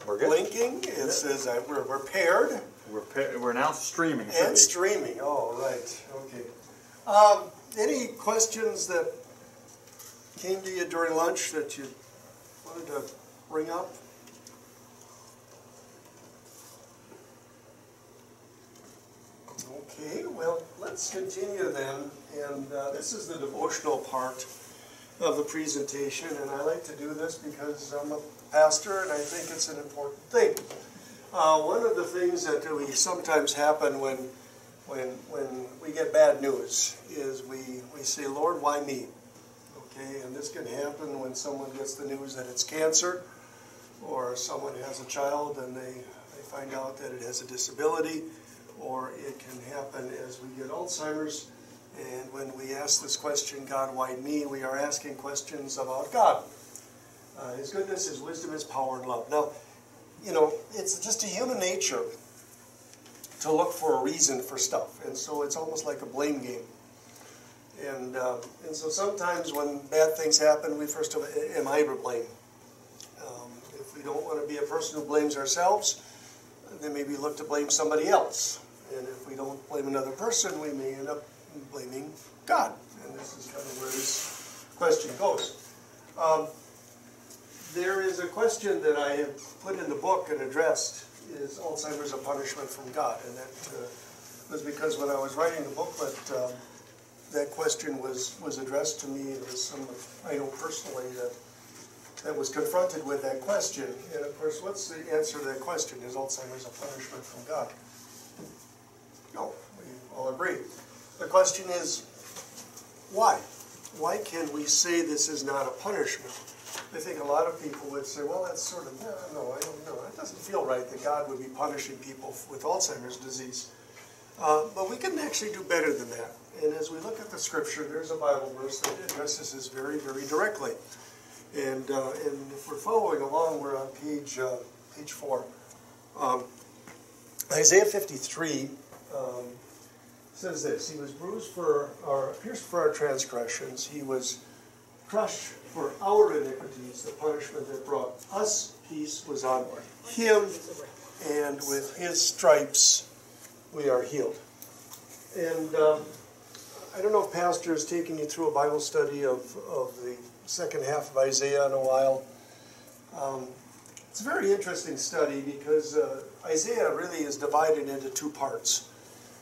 We're good. Blinking. It says we're paired. We're now streaming. And streaming. Oh, right. Okay. Any questions that came to you during lunch that you wanted to bring up? Okay, well, let's continue then. And this is the devotional part of the presentation, and I like to do this because I'm a pastor and I think it's an important thing. One of the things that we sometimes happen when we get bad news is we say, Lord, why me? Okay, and this can happen when someone gets the news that it's cancer, or someone has a child and they find out that it has a disability, or it can happen as we get Alzheimer's. And when we ask this question, God, why me? We are asking questions about God. His goodness, His wisdom, His power, and love. Now, you know, it's just a human nature to look for a reason for stuff. And so it's almost like a blame game. And so sometimes when bad things happen, we first am I to blame? If we don't want to be a person who blames ourselves, then maybe look to blame somebody else. And if we don't blame another person, we may end up blaming God. And this is kind of where this question goes. There is a question that I have put in the book and addressed, is Alzheimer's a punishment from God? And that was because when I was writing the booklet, that question was addressed to me. There was someone I know personally that was confronted with that question. And of course, what's the answer to that question? Is Alzheimer's a punishment from God? No, we all agree. The question is, why? Why can we say this is not a punishment? I think a lot of people would say, well, that's sort of, no, I don't know. It doesn't feel right that God would be punishing people with Alzheimer's disease. But we can actually do better than that. And as we look at the scripture, there's a Bible verse that addresses this very, very directly. And if we're following along, we're on page 4. Isaiah 53 says this: He was bruised pierced for our transgressions. He was crushed for our iniquities. The punishment that brought us peace was on Him, and with His stripes we are healed. And I don't know if Pastor has taken you through a Bible study of the second half of Isaiah in a while. It's a very interesting study because Isaiah really is divided into two parts.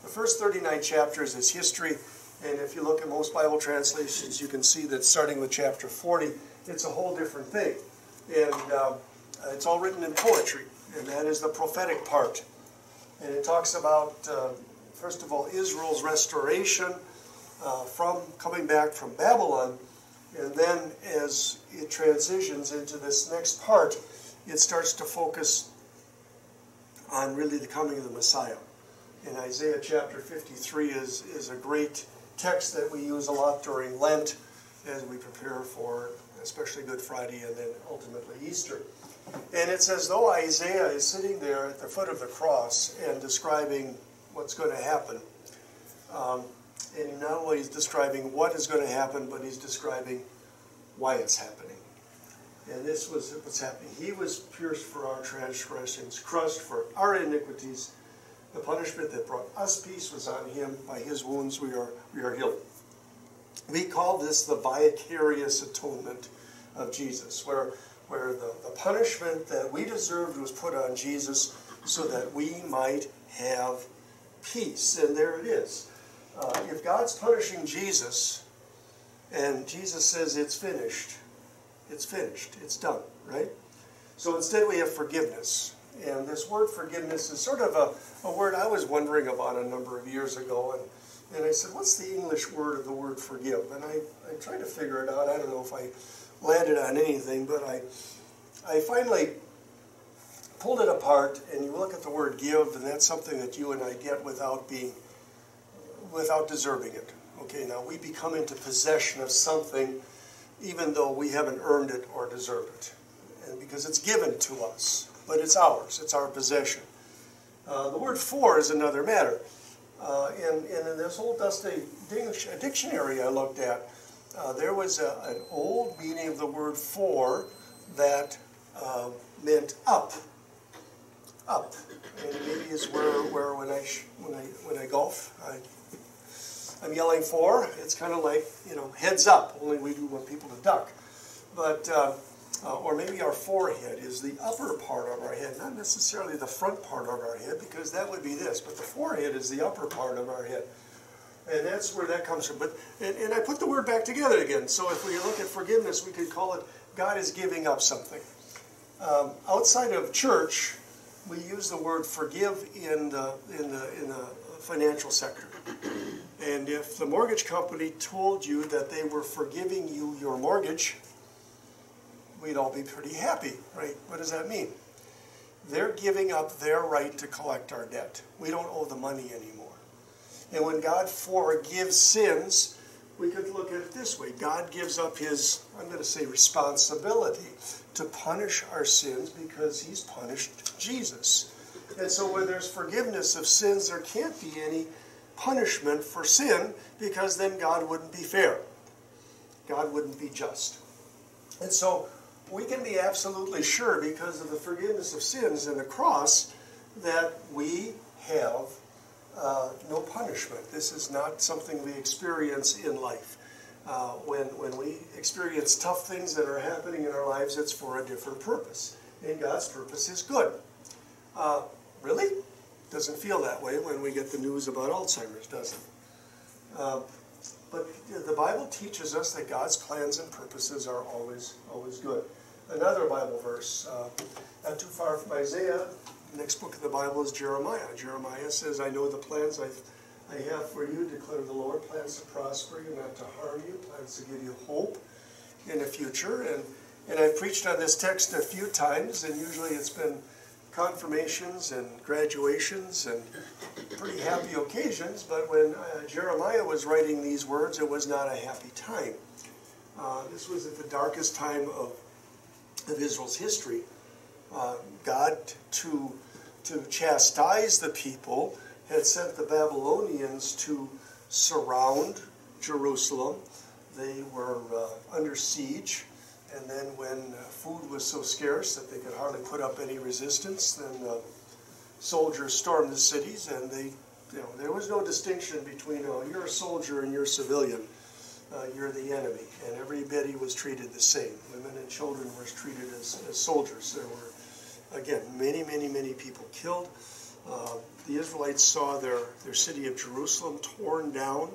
The first 39 chapters is history, and if you look at most Bible translations, you can see that starting with chapter 40, it's a whole different thing. And it's all written in poetry, and that is the prophetic part. And it talks about, first of all, Israel's restoration from coming back from Babylon, and then as it transitions into this next part, it starts to focus on really the coming of the Messiah. And Isaiah chapter 53 is a great text that we use a lot during Lent as we prepare for especially Good Friday and then ultimately Easter. And it's as though Isaiah is sitting there at the foot of the cross and describing what's going to happen. And not only is describing what is going to happen, but he's describing why it's happening. And this was what's happening. He was pierced for our transgressions, crushed for our iniquities. The punishment that brought us peace was on Him. By His wounds we are healed. We call this the vicarious atonement of Jesus, where the punishment that we deserved was put on Jesus so that we might have peace. And there it is. If God's punishing Jesus, and Jesus says it's finished, it's done, right? So instead we have forgiveness. And this word forgiveness is sort of a word I was wondering about a number of years ago. And I said, what's the English word of the word forgive? And I tried to figure it out. I don't know if I landed on anything, but I finally pulled it apart, and you look at the word give, and that's something that you and I get without deserving it. Okay, now we become into possession of something even though we haven't earned it or deserved it. And because it's given to us, but it's ours, it's our possession. The word for is another matter. And in this whole dusty dictionary I looked at, there was an old meaning of the word for that meant up. up. And maybe is where when I golf, I'm yelling for. It's kind of like, heads up. Only we do want people to duck. But or maybe our forehead is the upper part of our head, not necessarily the front part of our head, because that would be this. But the forehead is the upper part of our head. And that's where that comes from. And I put the word back together again. So if we look at forgiveness, we could call it God is giving up something. Outside of church, we use the word forgive in the financial sector. And if the mortgage company told you that they were forgiving you your mortgage, we'd all be pretty happy, right? What does that mean? They're giving up their right to collect our debt. We don't owe the money anymore. And when God forgives sins, we could look at it this way. God gives up his, I'm going to say, responsibility to punish our sins because he's punished Jesus. And so where there's forgiveness of sins, there can't be any punishment for sin, because then God wouldn't be fair. God wouldn't be just. And so we can be absolutely sure, because of the forgiveness of sins and the cross, that we have no punishment. This is not something we experience in life. When we experience tough things that are happening in our lives, it's for a different purpose. And God's purpose is good. Really? Doesn't feel that way when we get the news about Alzheimer's, does it? But the Bible teaches us that God's plans and purposes are always good. Another Bible verse, not too far from Isaiah, the next book of the Bible is Jeremiah. Jeremiah says, I know the plans I have for you, declare the Lord, plans to prosper you, not to harm you, plans to give you hope in the future. And I've preached on this text a few times, and usually it's been confirmations and graduations and pretty happy occasions. But when Jeremiah was writing these words, it was not a happy time. This was at the darkest time of Israel's history. God, to chastise the people, had sent the Babylonians to surround Jerusalem. They were under siege. And then when food was so scarce that they could hardly put up any resistance, then soldiers stormed the cities, and there was no distinction between, you're a soldier and you're a civilian. You're the enemy. And everybody was treated the same. Women and children were treated as soldiers. There were, again, many people killed. The Israelites saw their city of Jerusalem torn down.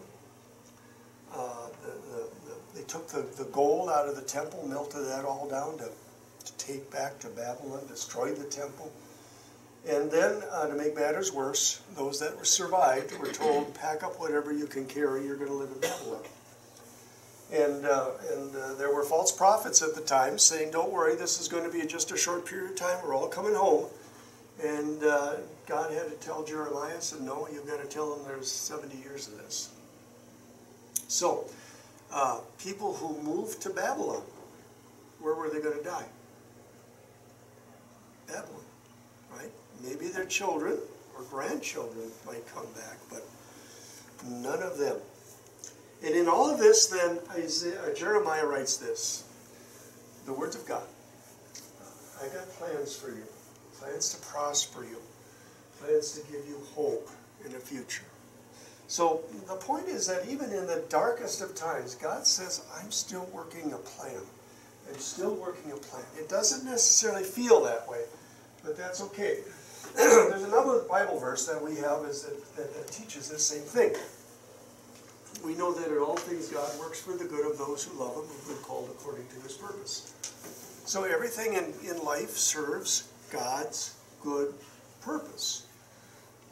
They took the gold out of the temple, melted that all down to take back to Babylon, destroyed the temple. And then, to make matters worse, those that were survived were told, pack up whatever you can carry, you're going to live in Babylon. And there were false prophets at the time saying, don't worry, this is going to be just a short period of time, we're all coming home. And God had to tell Jeremiah, said, no, you've got to tell them there's 70 years of this. So, people who moved to Babylon, where were they going to die? Babylon, right? Maybe their children or grandchildren might come back, but none of them. And in all of this, then, Jeremiah writes this, the words of God. I got plans for you, plans to prosper you, plans to give you hope in the future. So the point is that even in the darkest of times, God says, I'm still working a plan. I'm still working a plan. It doesn't necessarily feel that way, but that's okay. There's another Bible verse that we have that teaches the same thing. We know that in all things God works for the good of those who love him, who've been called according to his purpose. So everything in life serves God's good purpose.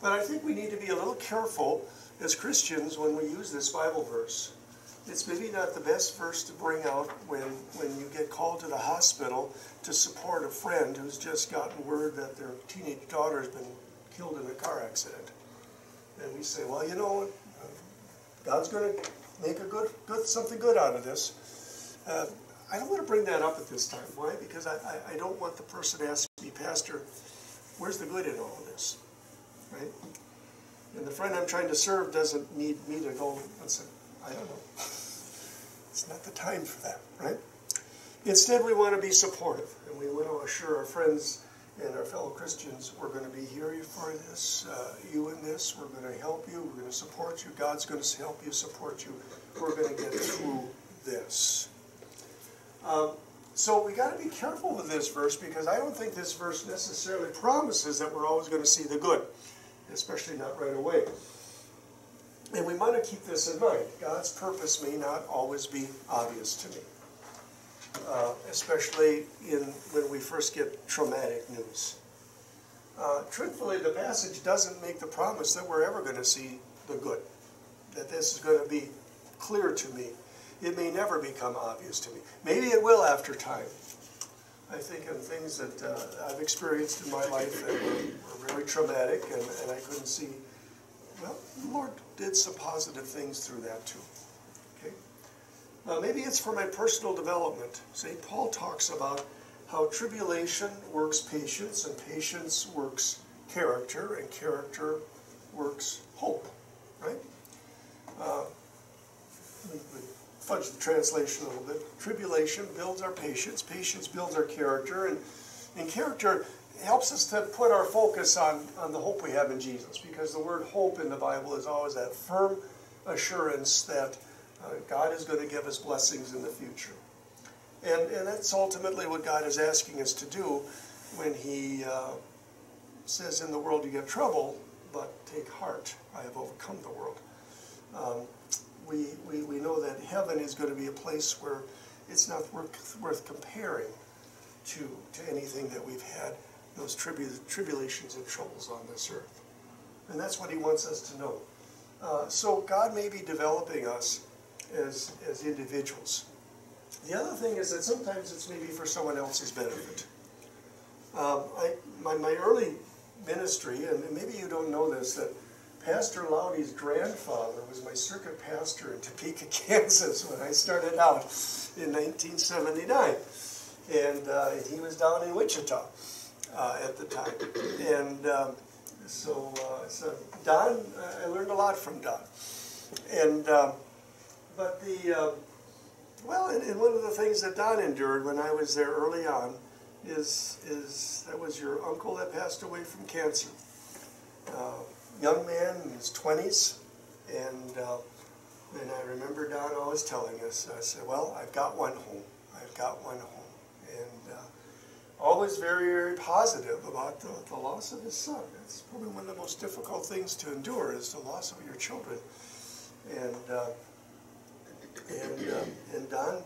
But I think we need to be a little careful as Christians when we use this Bible verse. It's maybe not the best verse to bring out when you get called to the hospital to support a friend who's just gotten word that their teenage daughter has been killed in a car accident. And we say, well, you know what? God's going to make something good out of this. I don't want to bring that up at this time. Why? Because I don't want the person to ask me, Pastor, where's the good in all of this? Right? And the friend I'm trying to serve doesn't need me to go and say, I don't know. It's not the time for that, right? Instead, we want to be supportive, and we want to assure our friends and our fellow Christians, we're going to be here for this, you in this. We're going to help you. We're going to support you. God's going to help you, support you. We're going to get through this. So we got to be careful with this verse, because I don't think this verse necessarily promises that we're always going to see the good, especially not right away. And we want to keep this in mind. God's purpose may not always be obvious to me, especially when we first get traumatic news. Truthfully, the passage doesn't make the promise that we're ever going to see the good, that this is going to be clear to me. It may never become obvious to me. Maybe it will after time. I think of things that I've experienced in my life that were very traumatic, and I couldn't see, well, the Lord did some positive things through that too. Okay? Maybe it's for my personal development. St. Paul talks about how tribulation works patience, and patience works character, and character works hope, right? We fudge the translation a little bit. Tribulation builds our patience, patience builds our character, and character helps us to put our focus on the hope we have in Jesus, because the word hope in the Bible is always that firm assurance that God is going to give us blessings in the future. And that's ultimately what God is asking us to do when he says, in the world you get trouble, but take heart, I have overcome the world. We know that heaven is going to be a place where it's not worth comparing to anything that we've had, those tribulations and troubles on this earth. And that's what he wants us to know. So God may be developing us as individuals. The other thing is that sometimes it's maybe for someone else's benefit. My early ministry, and maybe you don't know this, that Pastor Loudy's grandfather was my circuit pastor in Topeka, Kansas when I started out in 1979. And he was down in Wichita at the time. And so Don, I learned a lot from Don. And but and one of the things that Don endured when I was there early on is that was your uncle that passed away from cancer. Young man in his 20s, and I remember Don always telling us, I said, well, I've got one home. I've got one home. And always very, very positive about the loss of his son. It's probably one of the most difficult things to endure, is the loss of your children. And Don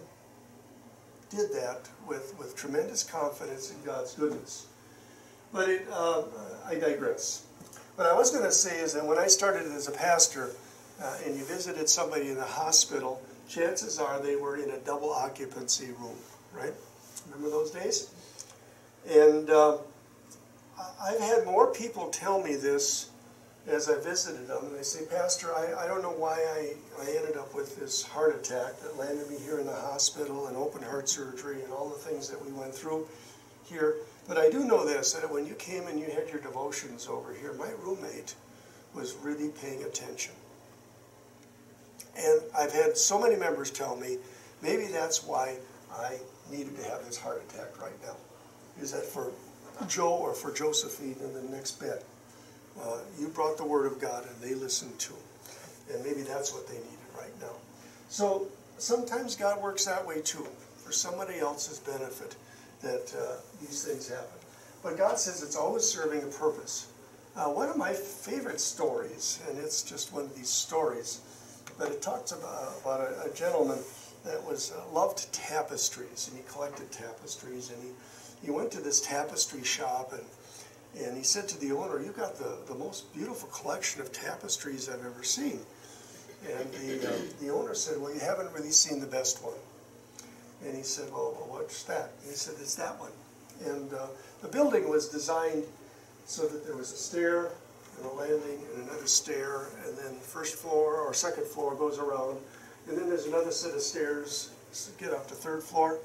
did that with tremendous confidence in God's goodness. But I digress. What I was going to say is that when I started as a pastor, and you visited somebody in the hospital, chances are they were in a double occupancy room, right? Remember those days? And I've had more people tell me this as I visited them, and they say, Pastor, I don't know why I ended up with this heart attack that landed me here in the hospital, and open heart surgery and all the things that we went through here. But I do know this, that when you came and you had your devotions over here, my roommate was really paying attention. And I've had so many members tell me, maybe that's why I needed to have this heart attack right now. Is that for Joe or for Josephine in the next bed? You brought the Word of God and they listened to it. And maybe that's what they needed right now. So sometimes God works that way too, for somebody else's benefit, that these things happen. But God says it's always serving a purpose. One of my favorite stories, and it's just one of these stories, but it talks about a gentleman that loved tapestries, and he collected tapestries, and he went to this tapestry shop, and he said to the owner, "You've got the most beautiful collection of tapestries I've ever seen." And the owner said, "Well, you haven't really seen the best one." And he said, well, what's that? And he said, it's that one. And the building was designed so that there was a stair and a landing and another stair, and then first floor or second floor goes around, and then there's another set of stairs to get up to third floor.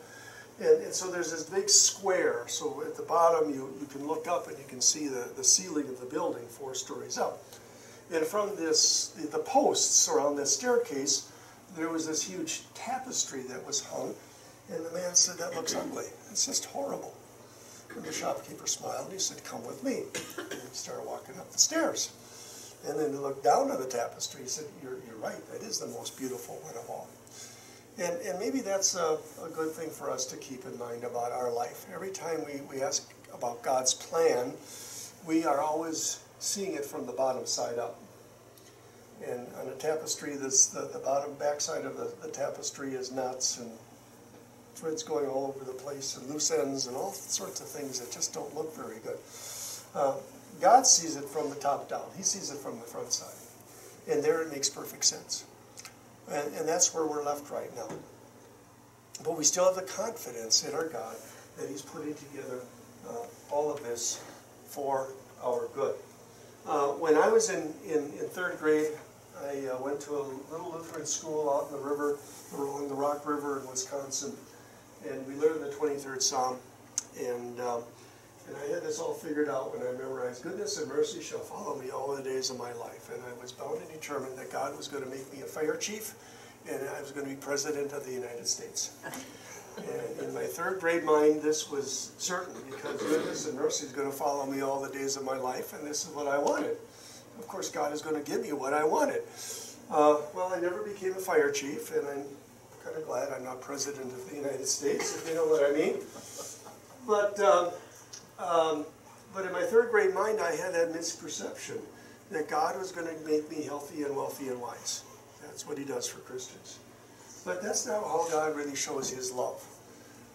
And so there's this big square, so at the bottom you can look up and you can see the ceiling of the building 4 stories up. And from the posts around this staircase, there was this huge tapestry that was hung. And the man said, that looks ugly. It's just horrible. And the shopkeeper smiled and he said, "Come with me." And he started walking up the stairs. And then he looked down on the tapestry. He said, you're right, that is the most beautiful one of all. And maybe that's a good thing for us to keep in mind about our life. Every time we ask about God's plan, we are always seeing it from the bottom side up. And on a tapestry, the bottom backside of the tapestry is knots and threads going all over the place and loose ends and all sorts of things that just don't look very good. God sees it from the top down. He sees it from the front side. And there it makes perfect sense. And that's where we're left right now. But we still have the confidence in our God that He's putting together all of this for our good. When I was in third grade, I went to a little Lutheran school out in the river, along the Rock River in Wisconsin, and we learned the 23rd Psalm. And I had this all figured out when I memorized, "Goodness and mercy shall follow me all the days of my life." And I was bound and determined that God was going to make me a fire chief, and I was going to be President of the United States. And in my third grade mind, this was certain, because goodness and mercy is going to follow me all the days of my life, and this is what I wanted. Of course, God is going to give me what I wanted. Well, I never became a fire chief, and I'm kind of glad I'm not President of the United States, if you know what I mean. But in my third grade mind, I had that misperception that God was going to make me healthy and wealthy and wise. That's what He does for Christians. But that's not how God really shows His love.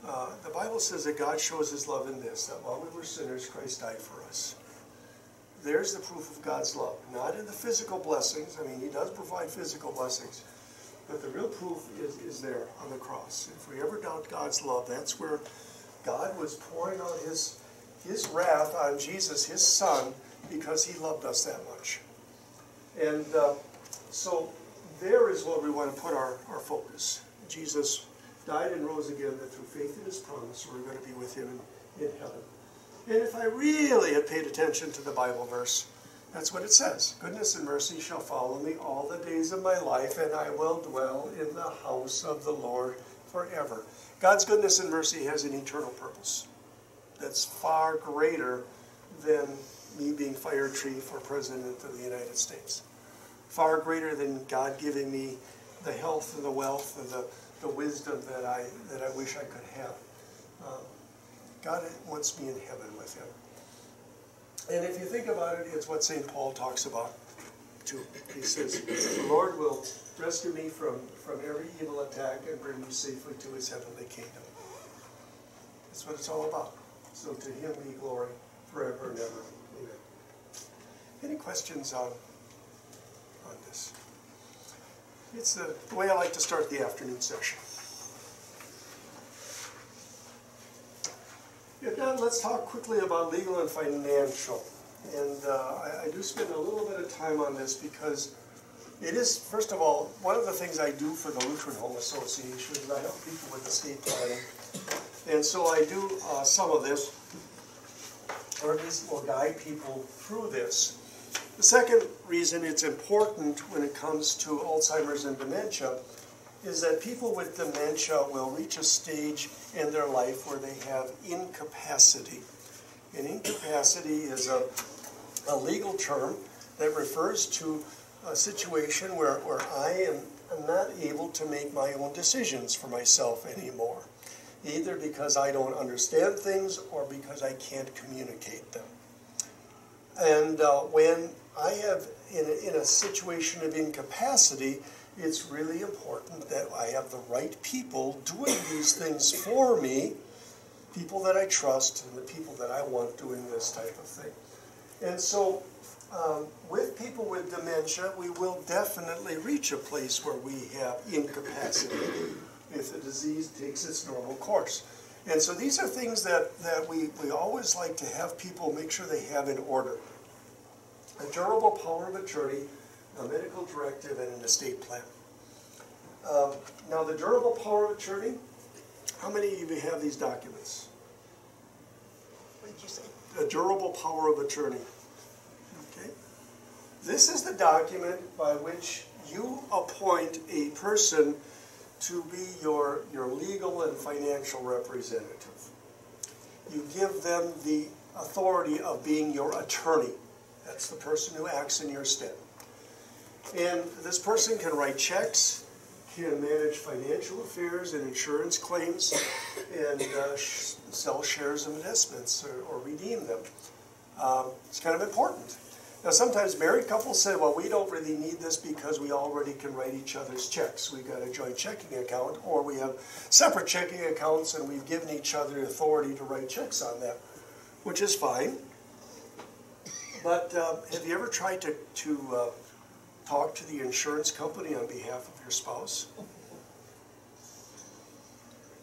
The Bible says that God shows His love in this, that while we were sinners, Christ died for us. There's the proof of God's love. Not in the physical blessings. I mean, He does provide physical blessings. But the real proof is there on the cross. If we ever doubt God's love, that's where God was pouring out His wrath on Jesus, His Son, because He loved us that much. And so there is where we want to put our focus. Jesus died and rose again, that through faith in His promise, we're going to be with Him in heaven. And if I really had paid attention to the Bible verse, that's what it says. "Goodness and mercy shall follow me all the days of my life, and I will dwell in the house of the Lord forever." God's goodness and mercy has an eternal purpose that's far greater than me being fire chief or President of the United States. Far greater than God giving me the health and the wealth and the wisdom that I wish I could have. God wants me in heaven with Him. And if you think about it, it's what St. Paul talks about too. He says, "The Lord will rescue me from every evil attack and bring me safely to His heavenly kingdom." That's what it's all about. So to Him be glory forever and ever. Amen. Any questions on this? It's the way I like to start the afternoon session. If not, let's talk quickly about legal and financial. And I do spend a little bit of time on this because it is, first of all, one of the things I do for the Lutheran Home Association is I help people with estate planning. And so I do some of this, or at least will guide people through this. The second reason it's important when it comes to Alzheimer's and dementia is that people with dementia will reach a stage in their life where they have incapacity. And incapacity is a legal term that refers to a situation where I am not able to make my own decisions for myself anymore, either because I don't understand things or because I can't communicate them. And when I have, in a situation of incapacity, it's really important that I have the right people doing these things for me, people that I trust and the people that I want doing this type of thing. And so with people with dementia, we will definitely reach a place where we have incapacity if the disease takes its normal course. And so these are things that we always like to have people make sure they have in order. A durable power of attorney, a medical directive, and an estate plan. Now the durable power of attorney, how many of you have these documents? What did you say? A durable power of attorney. Okay. This is the document by which you appoint a person to be your legal and financial representative. you give them the authority of being your attorney. That's the person who acts in your stead. And this person can write checks, can manage financial affairs and insurance claims, and sell shares of investments or redeem them. It's kind of important. Now, sometimes married couples say, well, we don't really need this because we already can write each other's checks. We've got a joint checking account, or we have separate checking accounts, and we've given each other authority to write checks on them, which is fine. But have you ever tried to talk to the insurance company on behalf of your spouse?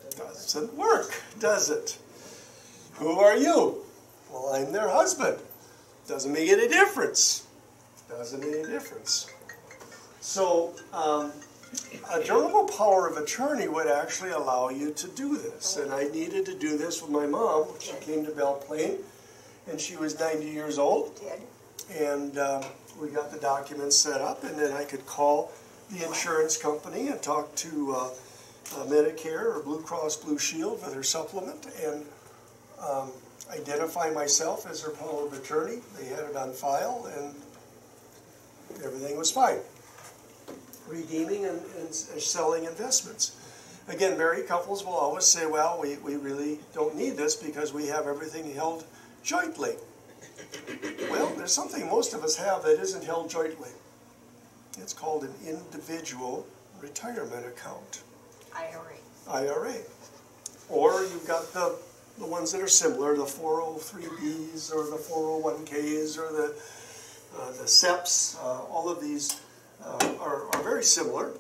It doesn't work, does it? Who are you? Well, I'm their husband. Doesn't make any difference. Doesn't make any difference. So, a durable power of attorney would actually allow you to do this. And I needed to do this with my mom. She came to Belle Plaine, and she was 90 years old. And we got the documents set up, and then I could call the insurance company and talk to Medicare or Blue Cross Blue Shield for their supplement, and identify myself as their power of attorney. They had it on file, and everything was fine. Redeeming and selling investments. Again, married couples will always say, well, we really don't need this because we have everything held jointly. Well, there's something most of us have that isn't held jointly. It's called an individual retirement account. IRA. Or you've got the ones that are similar, the 403Bs or the 401Ks or the SEPs. All of these are very similar,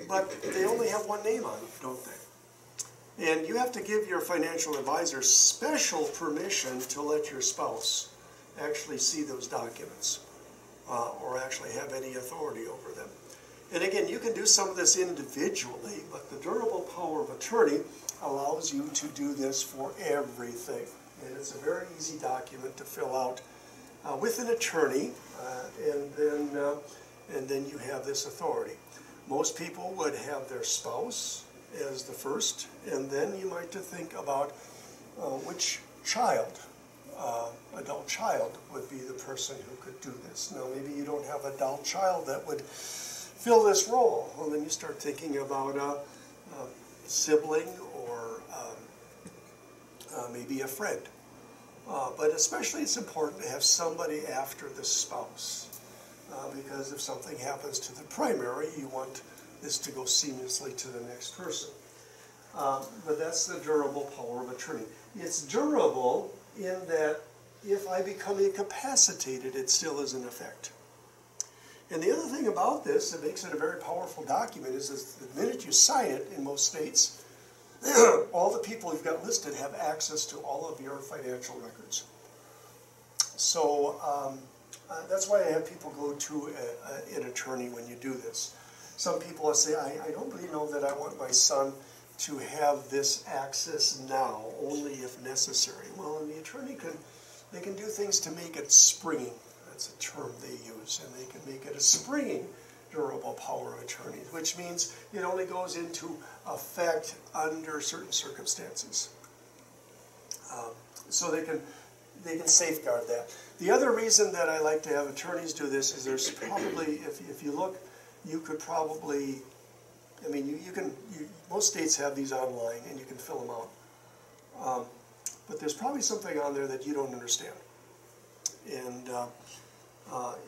but they only have one name on them, don't they? And you have to give your financial advisor special permission to let your spouse actually see those documents or actually have any authority over them. And again, you can do some of this individually, but the durable power of attorney allows you to do this for everything. And it's a very easy document to fill out with an attorney, and then you have this authority. Most people would have their spouse as the first, and then you might think about which child, adult child, would be the person who could do this. Now, maybe you don't have an adult child that would fill this role. Well, then you start thinking about a sibling or maybe a friend. But especially it's important to have somebody after the spouse, because if something happens to the primary, you want this to go seamlessly to the next person. But that's the durable power of attorney. It's durable in that if I become incapacitated, it still is in effect. And the other thing about this that makes it a very powerful document is the minute you sign it in most states, all the people you've got listed have access to all of your financial records. So that's why I have people go to an attorney when you do this. Some people will say, I don't really know that I want my son to have this access now, only if necessary. Well, and the attorney they can do things to make it springing. That's a term they use, and they can make it a springing durable power of attorney, which means it only goes into effect under certain circumstances. So they can safeguard that. The other reason that I like to have attorneys do this is there's probably, if you look, you could probably, I mean, most states have these online and you can fill them out. But there's probably something on there that you don't understand. And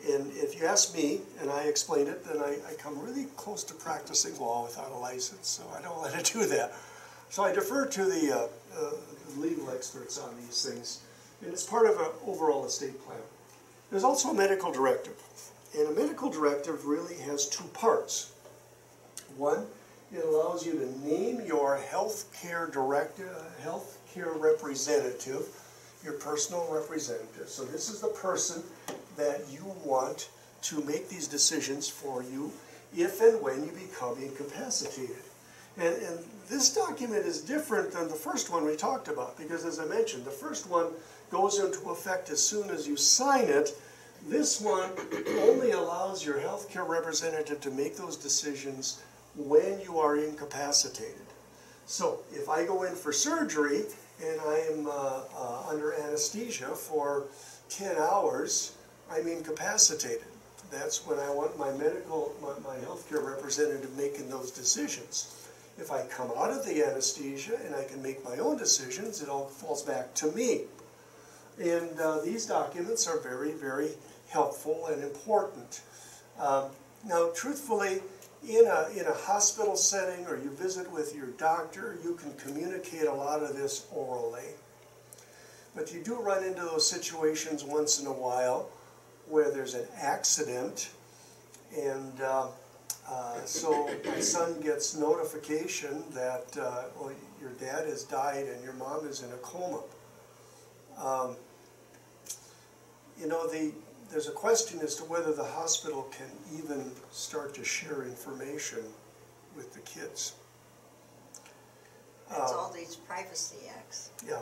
if you ask me, and I explain it, then I come really close to practicing law without a license, so I don't let it do that. So I defer to the legal experts on these things, and it's part of an overall estate plan. There's also a medical directive, and a medical directive really has two parts. One, it allows you to name your health care representative, your personal representative. So this is the person that you want to make these decisions for you if and when you become incapacitated. And this document is different than the first one we talked about, because as I mentioned, the first one goes into effect as soon as you sign it. This one only allows your healthcare representative to make those decisions when you are incapacitated. So if I go in for surgery and I am under anesthesia for 10 hours, I'm incapacitated. That's when I want my healthcare representative making those decisions. If I come out of the anesthesia and I can make my own decisions, it all falls back to me. And these documents are very, very helpful and important. Now, truthfully, in a hospital setting or you visit with your doctor, you can communicate a lot of this orally. But you do run into those situations once in a while where there's an accident, and so my son gets notification that well, your dad has died and your mom is in a coma. You know, there's a question as to whether the hospital can even start to share information with the kids. That's all these privacy acts. Yeah,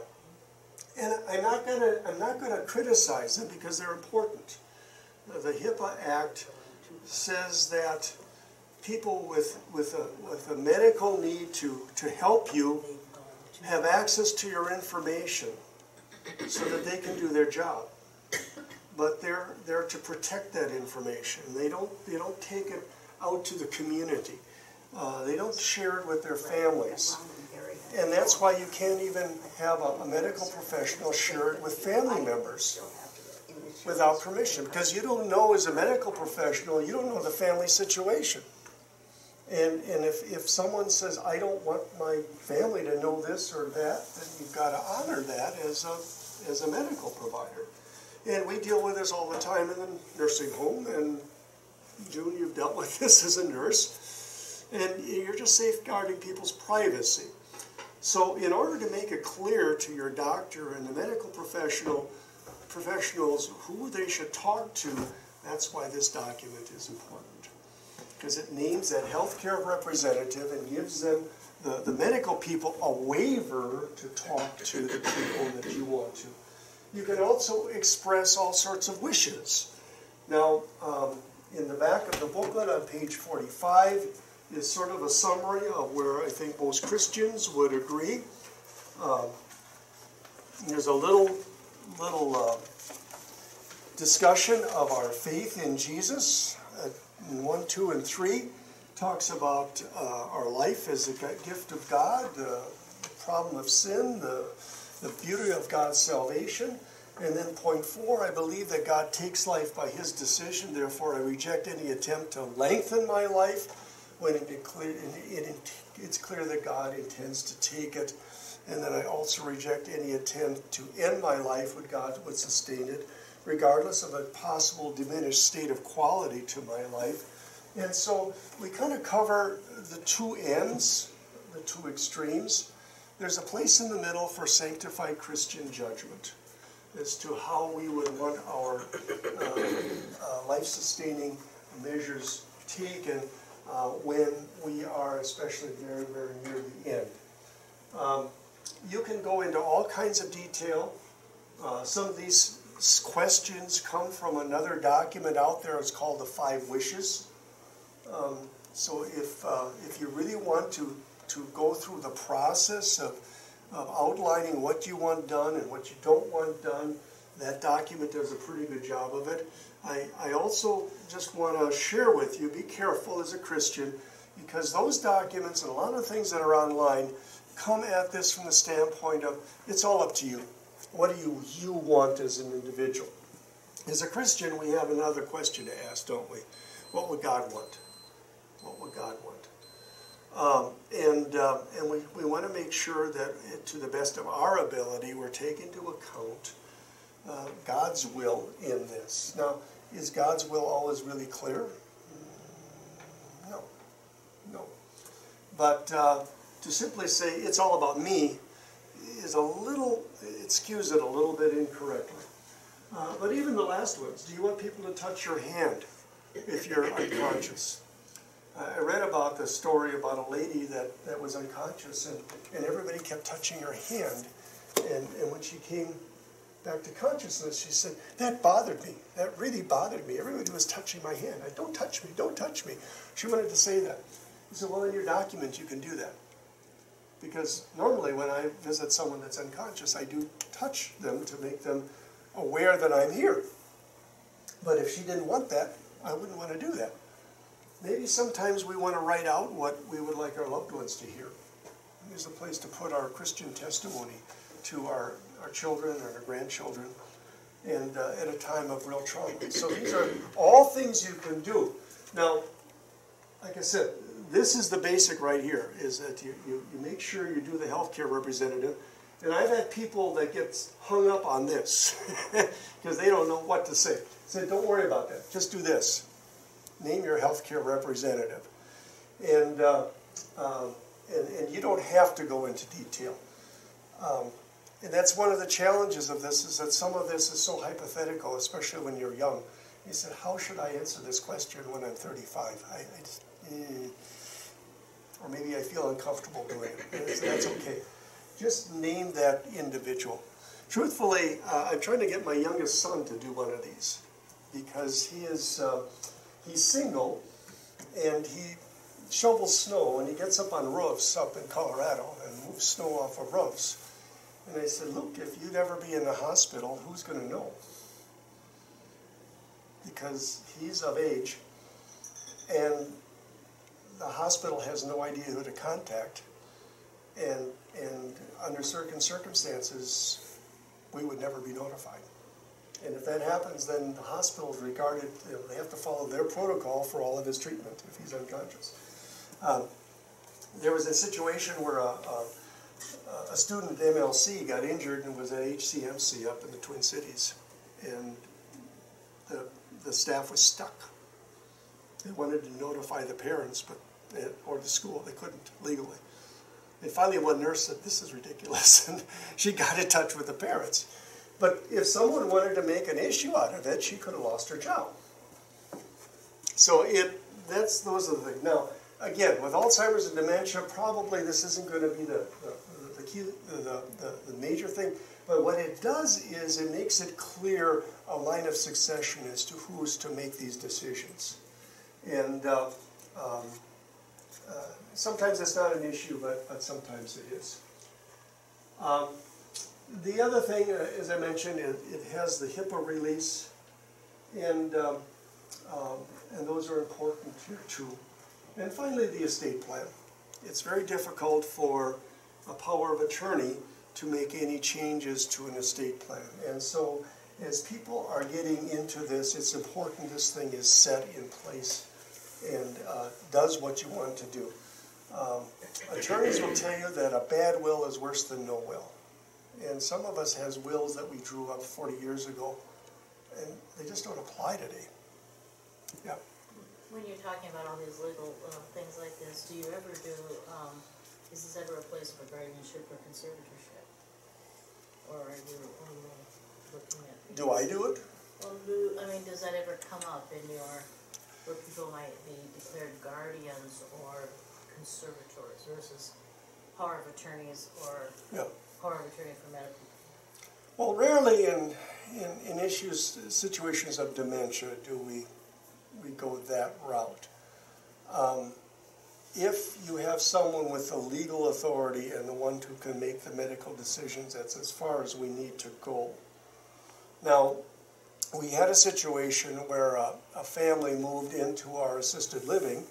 and I'm not gonna criticize them because they're important. The Hipaa Act says that people with a medical need to help you have access to your information so that they can do their job. But they're to protect that information. They don't take it out to the community. They don't share it with their families. And that's why you can't even have a medical professional share it with family members without permission, because you don't know, as a medical professional, you don't know the family situation. And if someone says, I don't want my family to know this or that, then you've got to honor that as a medical provider. And we deal with this all the time in the nursing home, and June, you've dealt with this as a nurse, and you're just safeguarding people's privacy. So in order to make it clear to your doctor and the medical professionals who they should talk to, that's why this document is important. Because it names that healthcare representative and gives them, the medical people, a waiver to talk to the people that you want to. You can also express all sorts of wishes. Now, in the back of the booklet on page 45 is sort of a summary of where I think most Christians would agree. There's a little discussion of our faith in Jesus. In 1, 2, and 3 talks about our life as a gift of God, the problem of sin, the beauty of God's salvation. And then point 4, I believe that God takes life by his decision, therefore I reject any attempt to lengthen my life when it's clear that God intends to take it. And then I also reject any attempt to end my life when God would sustain it, regardless of a possible diminished state of quality to my life. And so we kind of cover the two ends, the two extremes. There's a place in the middle for sanctified Christian judgment as to how we would want our life-sustaining measures taken when we are especially very, very near the end. You can go into all kinds of detail. Some of these questions come from another document out there. It's called the 5 Wishes. So if you really want to go through the process of outlining what you want done and what you don't want done, that document does a pretty good job of it. I also just want to share with you, be careful as a Christian, because those documents and a lot of things that are online come at this from the standpoint of, it's all up to you. What do you want as an individual? As a Christian, we have another question to ask, don't we? What would God want? What would God want? And we want to make sure that to the best of our ability, we're taking into account God's will in this. Now, is God's will always really clear? No. But to simply say it's all about me is a little, it skews it a little bit incorrectly. But even the last ones, do you want people to touch your hand if you're unconscious? I read about the story about a lady that was unconscious, and everybody kept touching her hand. And when she came back to consciousness, she said, that bothered me. That really bothered me. Everybody was touching my hand. Don't touch me, don't touch me. She wanted to say that. He said, well, in your document you can do that. Because normally when I visit someone that's unconscious, I do touch them to make them aware that I'm here. But if she didn't want that, I wouldn't want to do that. Maybe sometimes we want to write out what we would like our loved ones to hear. There's a place to put our Christian testimony to our children and our grandchildren, and at a time of real trauma. So these are all things you can do. Now, like I said, this is the basic right here, is that you make sure you do the healthcare representative. And I've had people that get hung up on this because they don't know what to say. Say, don't worry about that. Just do this. Name your healthcare representative. And you don't have to go into detail. And that's one of the challenges of this, is that some of this is so hypothetical, especially when you're young. You said, how should I answer this question when I'm 35? Or maybe I feel uncomfortable doing it. That's okay. Just name that individual. Truthfully, I'm trying to get my youngest son to do one of these, because he's single, and he shovels snow, and he gets up on roofs up in Colorado and moves snow off of roofs. And I said, look, if you'd ever be in the hospital, who's going to know? Because he's of age, and the hospital has no idea who to contact, and under certain circumstances, we would never be notified. And if that happens, then the hospital is regarded, they have to follow their protocol for all of his treatment if he's unconscious. There was a situation where a student at MLC got injured and was at HCMC up in the Twin Cities, and the staff was stuck. They wanted to notify the parents, or the school. They couldn't legally. And finally one nurse said, this is ridiculous, and she got in touch with the parents. But if someone wanted to make an issue out of it, she could have lost her job. So those are the things. Now, again, with Alzheimer's and dementia, probably this isn't going to be the major thing. But what it does is it makes it clear a line of succession as to who's to make these decisions. And sometimes it's not an issue, but sometimes it is. The other thing, as I mentioned, it has the Hipaa release, and those are important here too. And finally, the estate plan. It's very difficult for a power of attorney to make any changes to an estate plan. And so, as people are getting into this, it's important this thing is set in place and does what you want to do. Attorneys will tell you that a bad will is worse than no will. And some of us has wills that we drew up 40 years ago, and they just don't apply today. Yeah. When you're talking about all these legal things like this, do you ever do, is this ever a place for guardianship or conservatorship? Or are you only looking at... Do I do it? Well, does that ever come up in where people might be declared guardians or conservators versus power of attorneys or power of attorney for medical? Well, rarely in situations of dementia do we go that route. If you have someone with the legal authority and the one who can make the medical decisions, that's as far as we need to go. Now, we had a situation where a family moved into our assisted living,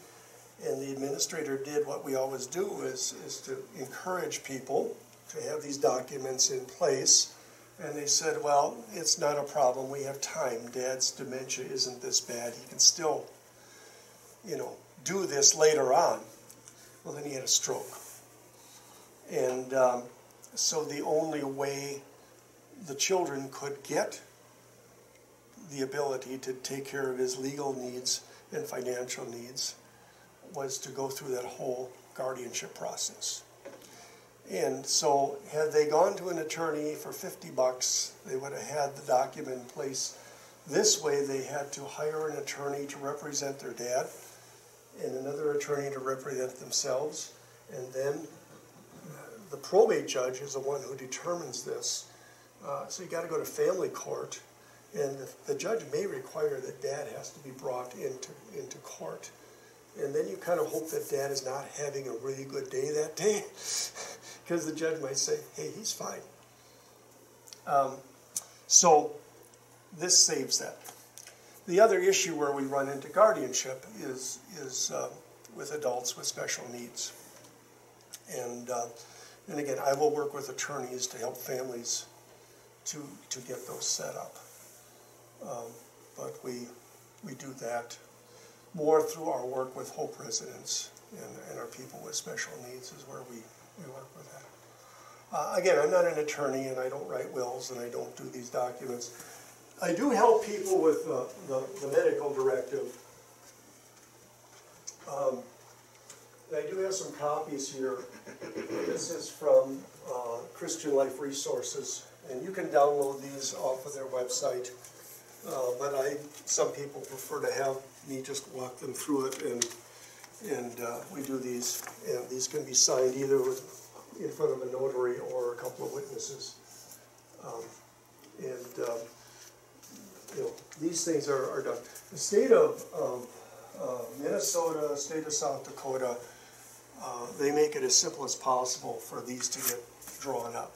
and the administrator did what we always do, is to encourage people to have these documents in place. And they said, well, it's not a problem. We have time. Dad's dementia isn't this bad. He can still, do this later on. Well, then he had a stroke. And so the only way the children could get the ability to take care of his legal needs and financial needs was to go through that whole guardianship process. And so had they gone to an attorney for $50, they would have had the document in place. This way they had to hire an attorney to represent their dad and another attorney to represent themselves. And then the probate judge is the one who determines this. So you got to go to family court. And the judge may require that dad has to be brought into court. And then you kind of hope that dad is not having a really good day that day, because the judge might say, hey, he's fine. So this saves that. The other issue where we run into guardianship is with adults with special needs. And again, I will work with attorneys to help families to get those set up. But we do that more through our work with Hope residents and our people with special needs is where we work with that. Again, I'm not an attorney and I don't write wills and I don't do these documents. I do help people with the medical directive. I do have some copies here. This is from Christian Life Resources, and you can download these off of their website. But some people prefer to have me just walk them through it, and we do these, and these can be signed either in front of a notary or a couple of witnesses. These things are done. The state of Minnesota, state of South Dakota, they make it as simple as possible for these to get drawn up.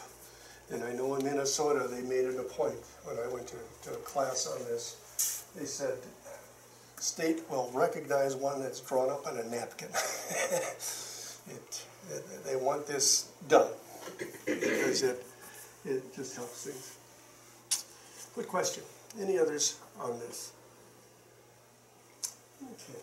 And I know in Minnesota they made it a point when I went to a class on this. They said, state will recognize one that's drawn up on a napkin. They want this done because it just helps things. Good question. Any others on this? Okay.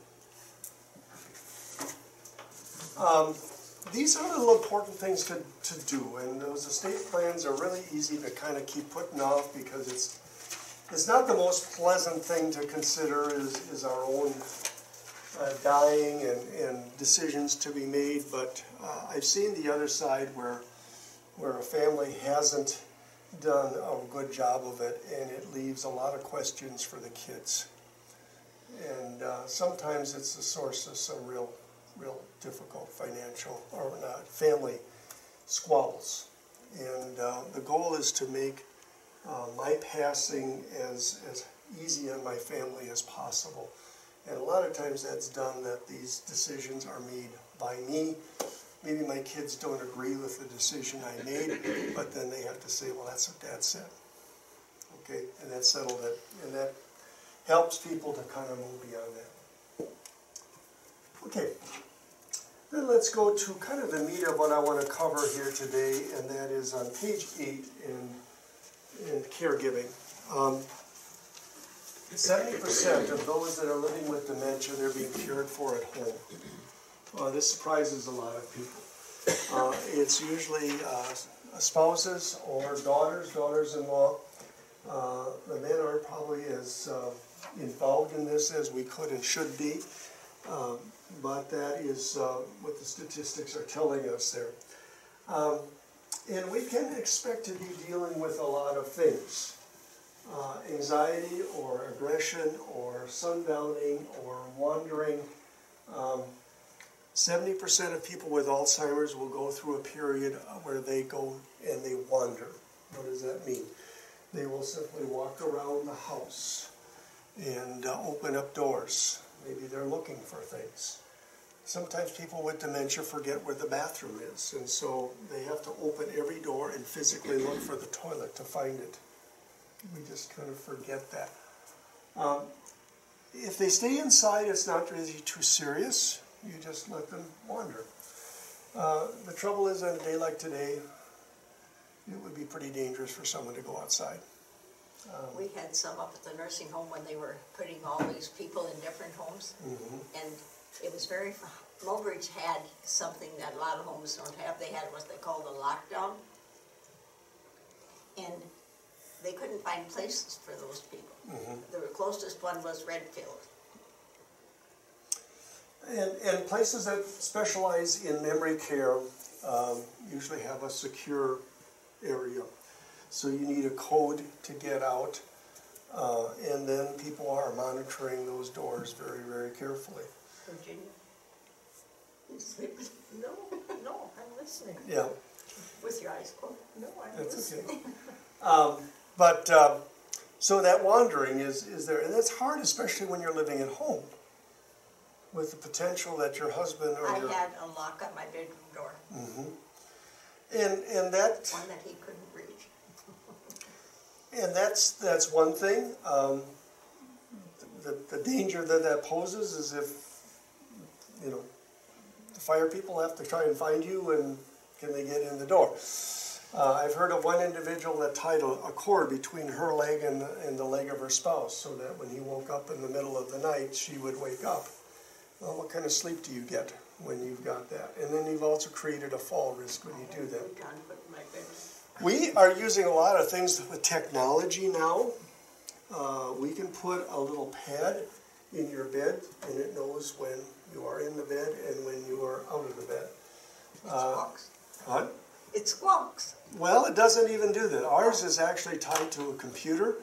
These are the little important things to do, and those estate plans are really easy to kind of keep putting off because it's not the most pleasant thing to consider is our own dying and decisions to be made, but I've seen the other side where a family hasn't done a good job of it, and it leaves a lot of questions for the kids. And sometimes it's the source of some real difficult financial or not family squabbles. And the goal is to make my passing as easy on my family as possible. And a lot of times that's done that these decisions are made by me. Maybe my kids don't agree with the decision I made, but then they have to say, well, that's what Dad said. Okay, and that's settled it. And that helps people to kind of move beyond that. Okay, then let's go to kind of the meat of what I want to cover here today, and that is on page 8 in caregiving. 70% of those that are living with dementia, they're being cared for at home. This surprises a lot of people. It's usually spouses or daughters-in-law. The men aren't probably as involved in this as we could and should be, but that is what the statistics are telling us there. And we can expect to be dealing with a lot of things. Anxiety or aggression or sundowning or wandering. 70% of people with Alzheimer's will go through a period where they go and they wander. What does that mean? They will simply walk around the house and open up doors. Maybe they're looking for things. Sometimes people with dementia forget where the bathroom is, and so they have to open every door and physically look for the toilet to find it. We just kind of forget that. If they stay inside, it's not really too serious. You just let them wander. The trouble is, on a day like today, it would be pretty dangerous for someone to go outside. We had some up at the nursing home when they were putting all these people in different homes. Mm-hmm. And it was very fun. Mobridge had something that a lot of homes don't have. They had what they called a lockdown. And they couldn't find places for those people. Mm-hmm. The closest one was Redfield. And places that specialize in memory care usually have a secure area. So you need a code to get out, and then people are monitoring those doors very, very carefully. Virginia? No, I'm listening. Yeah. With your eyes closed? No, I'm listening. Okay. So that wandering is there, and that's hard, especially when you're living at home. with the potential that your husband or I your... had a lock on my bedroom door. And that... One that he couldn't reach. And that's one thing. The danger that poses is if, you know, the fire people have to try and find you, and can they get in the door? I've heard of one individual that tied a cord between her leg and the leg of her spouse, so that when he woke up in the middle of the night, she would wake up. Well, what kind of sleep do you get when you've got that? And then you've also created a fall risk when you do that. We are using a lot of things with technology now. We can put a little pad in your bed, and it knows when you are in the bed and when you are out of the bed. It squawks. What? It squawks. Well, it doesn't even do that. Ours is actually tied to a computer,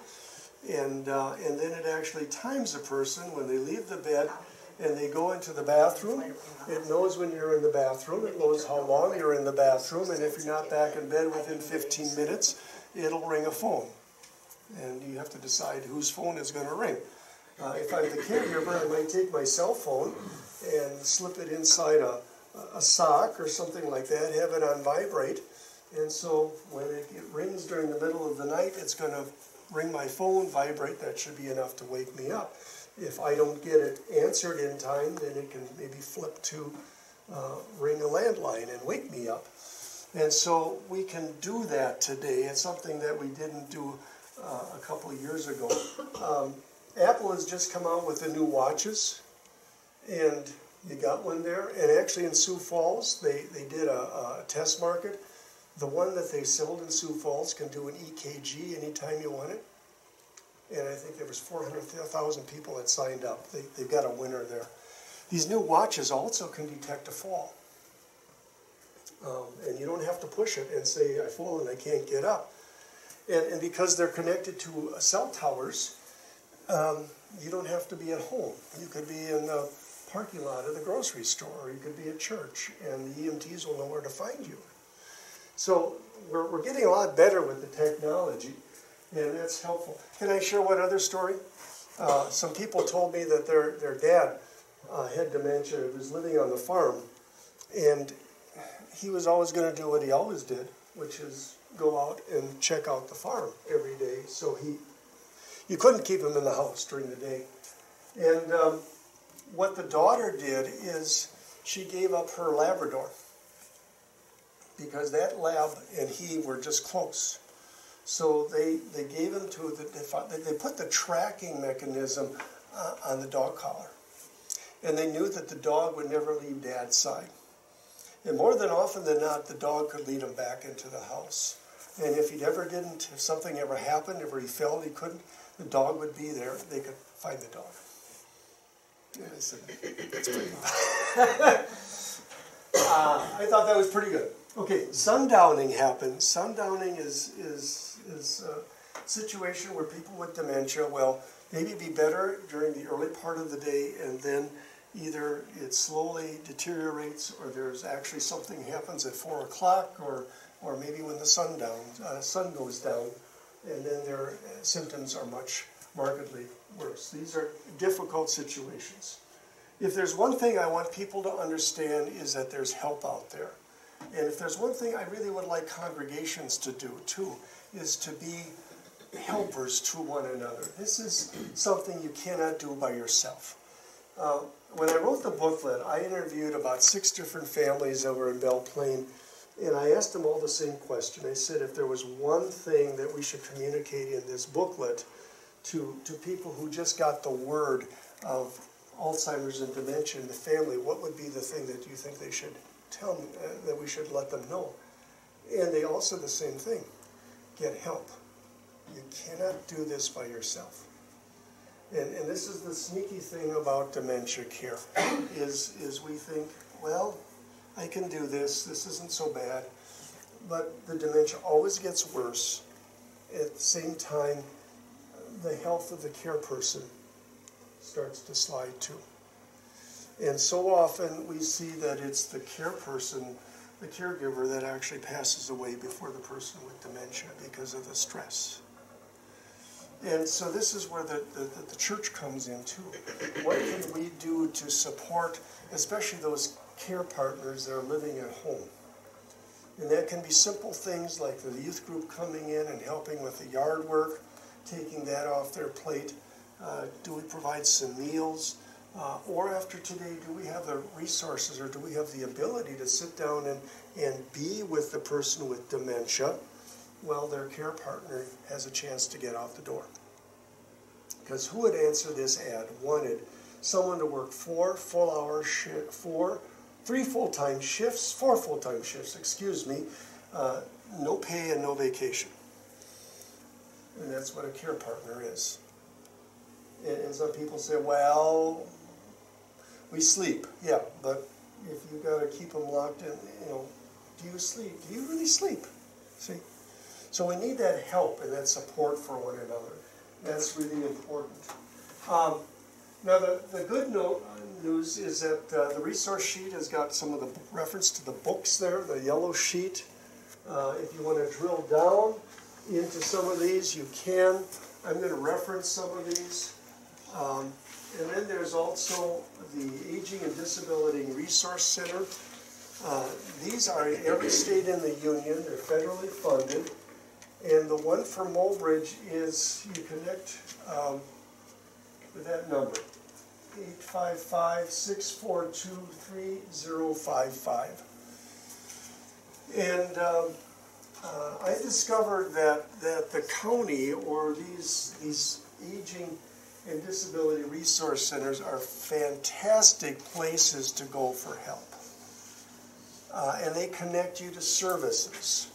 and then it actually times a person when they leave the bed and they go into the bathroom. It knows when you're in the bathroom. It knows how long you're in the bathroom, and if you're not back in bed within 15 minutes, it'll ring a phone. And you have to decide whose phone is going to ring. If I'm the caregiver, I might take my cell phone and slip it inside a sock or something like that, have it on vibrate, and so when it rings during the middle of the night, it's going to ring my phone, vibrate. That should be enough to wake me up. If I don't get it answered in time, then it can maybe flip to ring a landline and wake me up. And so we can do that today. It's something that we didn't do a couple of years ago. Apple has just come out with the new watches, and you got one there. And actually in Sioux Falls, they did a test market. The one that they sold in Sioux Falls can do an EKG anytime you want it. And I think there was 400,000 people that signed up. They've got a winner there. These new watches also can detect a fall. And you don't have to push it and say, I fall and I can't get up. And because they're connected to cell towers, you don't have to be at home. You could be in the parking lot of the grocery store, or you could be at church, and the EMTs will know where to find you. So we're getting a lot better with the technology, and that's helpful. Can I share one other story? Some people told me that their dad had dementia. He was living on the farm, and he was always going to do what he always did, which is go out and check out the farm every day. So you couldn't keep him in the house during the day. And what the daughter did is she gave up her Labrador, because that lab and he were just close. So they gave him to they put the tracking mechanism on the dog collar. And they knew that the dog would never leave Dad's side. And more than often than not, the dog could lead him back into the house. And if if something ever happened, if he fell, he couldn't, the dog would be there. They could find the dog. And I said, that's pretty good. I thought that was pretty good. Okay, sundowning happens. Sundowning is a situation where people with dementia will maybe be better during the early part of the day, and then either it slowly deteriorates, or there's actually something happens at 4 o'clock, or maybe when the sun goes down, and then their symptoms are markedly worse. These are difficult situations. If there's one thing I want people to understand is that there's help out there. And if there's one thing I really would like congregations to do too, is to be helpers to one another. This is something you cannot do by yourself. When I wrote the booklet, I interviewed about 6 different families that were in Belle Plaine, and I asked them all the same question. I said, if there was one thing that we should communicate in this booklet to people who just got the word of Alzheimer's and dementia in the family, what would be the thing that you think they should tell me, that we should let them know? And they all said the same thing: get help. You cannot do this by yourself. And this is the sneaky thing about dementia care, is we think, well, I can do this isn't so bad. But the dementia always gets worse. At the same time, the health of the care person starts to slide too. And so often we see that it's the care person, the caregiver, that actually passes away before the person with dementia because of the stress. And so this is where the church comes in too. What can we do to support, especially those care partners that are living at home? And that can be simple things like the youth group coming in and helping with the yard work, taking that off their plate. Do we provide some meals? Or after today, do we have the resources or do we have the ability to sit down and be with the person with dementia while their care partner has a chance to get out the door? Because who would answer this ad wanted someone to work 4 full-time shifts, no pay and no vacation. And that's what a care partner is. And some people say, well, we sleep. Yeah, but if you got to keep them locked in, do you sleep? Do you really sleep? See? So we need that help and that support for one another. That's really important. Now the good news is that the resource sheet has got some of the reference to the books there, the yellow sheet. If you want to drill down into some of these, you can. I'm going to reference some of these. And then there's also the Aging and Disability Resource Center. These are in every state in the union. They're federally funded. And the one for Mulbridge is, you connect with that number, 855-642-3055. And I discovered that the county or these aging and disability resource centers are fantastic places to go for help. And they connect you to services.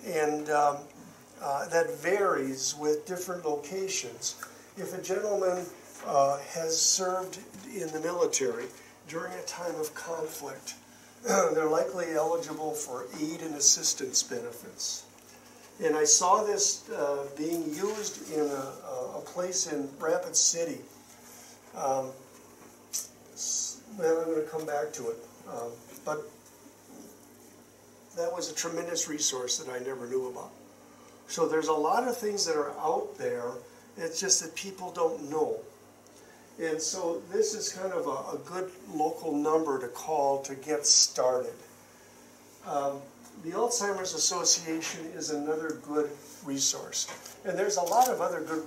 And that varies with different locations. If a gentleman has served in the military during a time of conflict, they're likely eligible for aid and assistance benefits. And I saw this being used in a place in Rapid City. Well, I'm going to come back to it. But that was a tremendous resource that I never knew about. So there's a lot of things that are out there. It's just that people don't know. And so this is kind of a good local number to call to get started. The Alzheimer's Association is another good resource. And there's a lot of other good,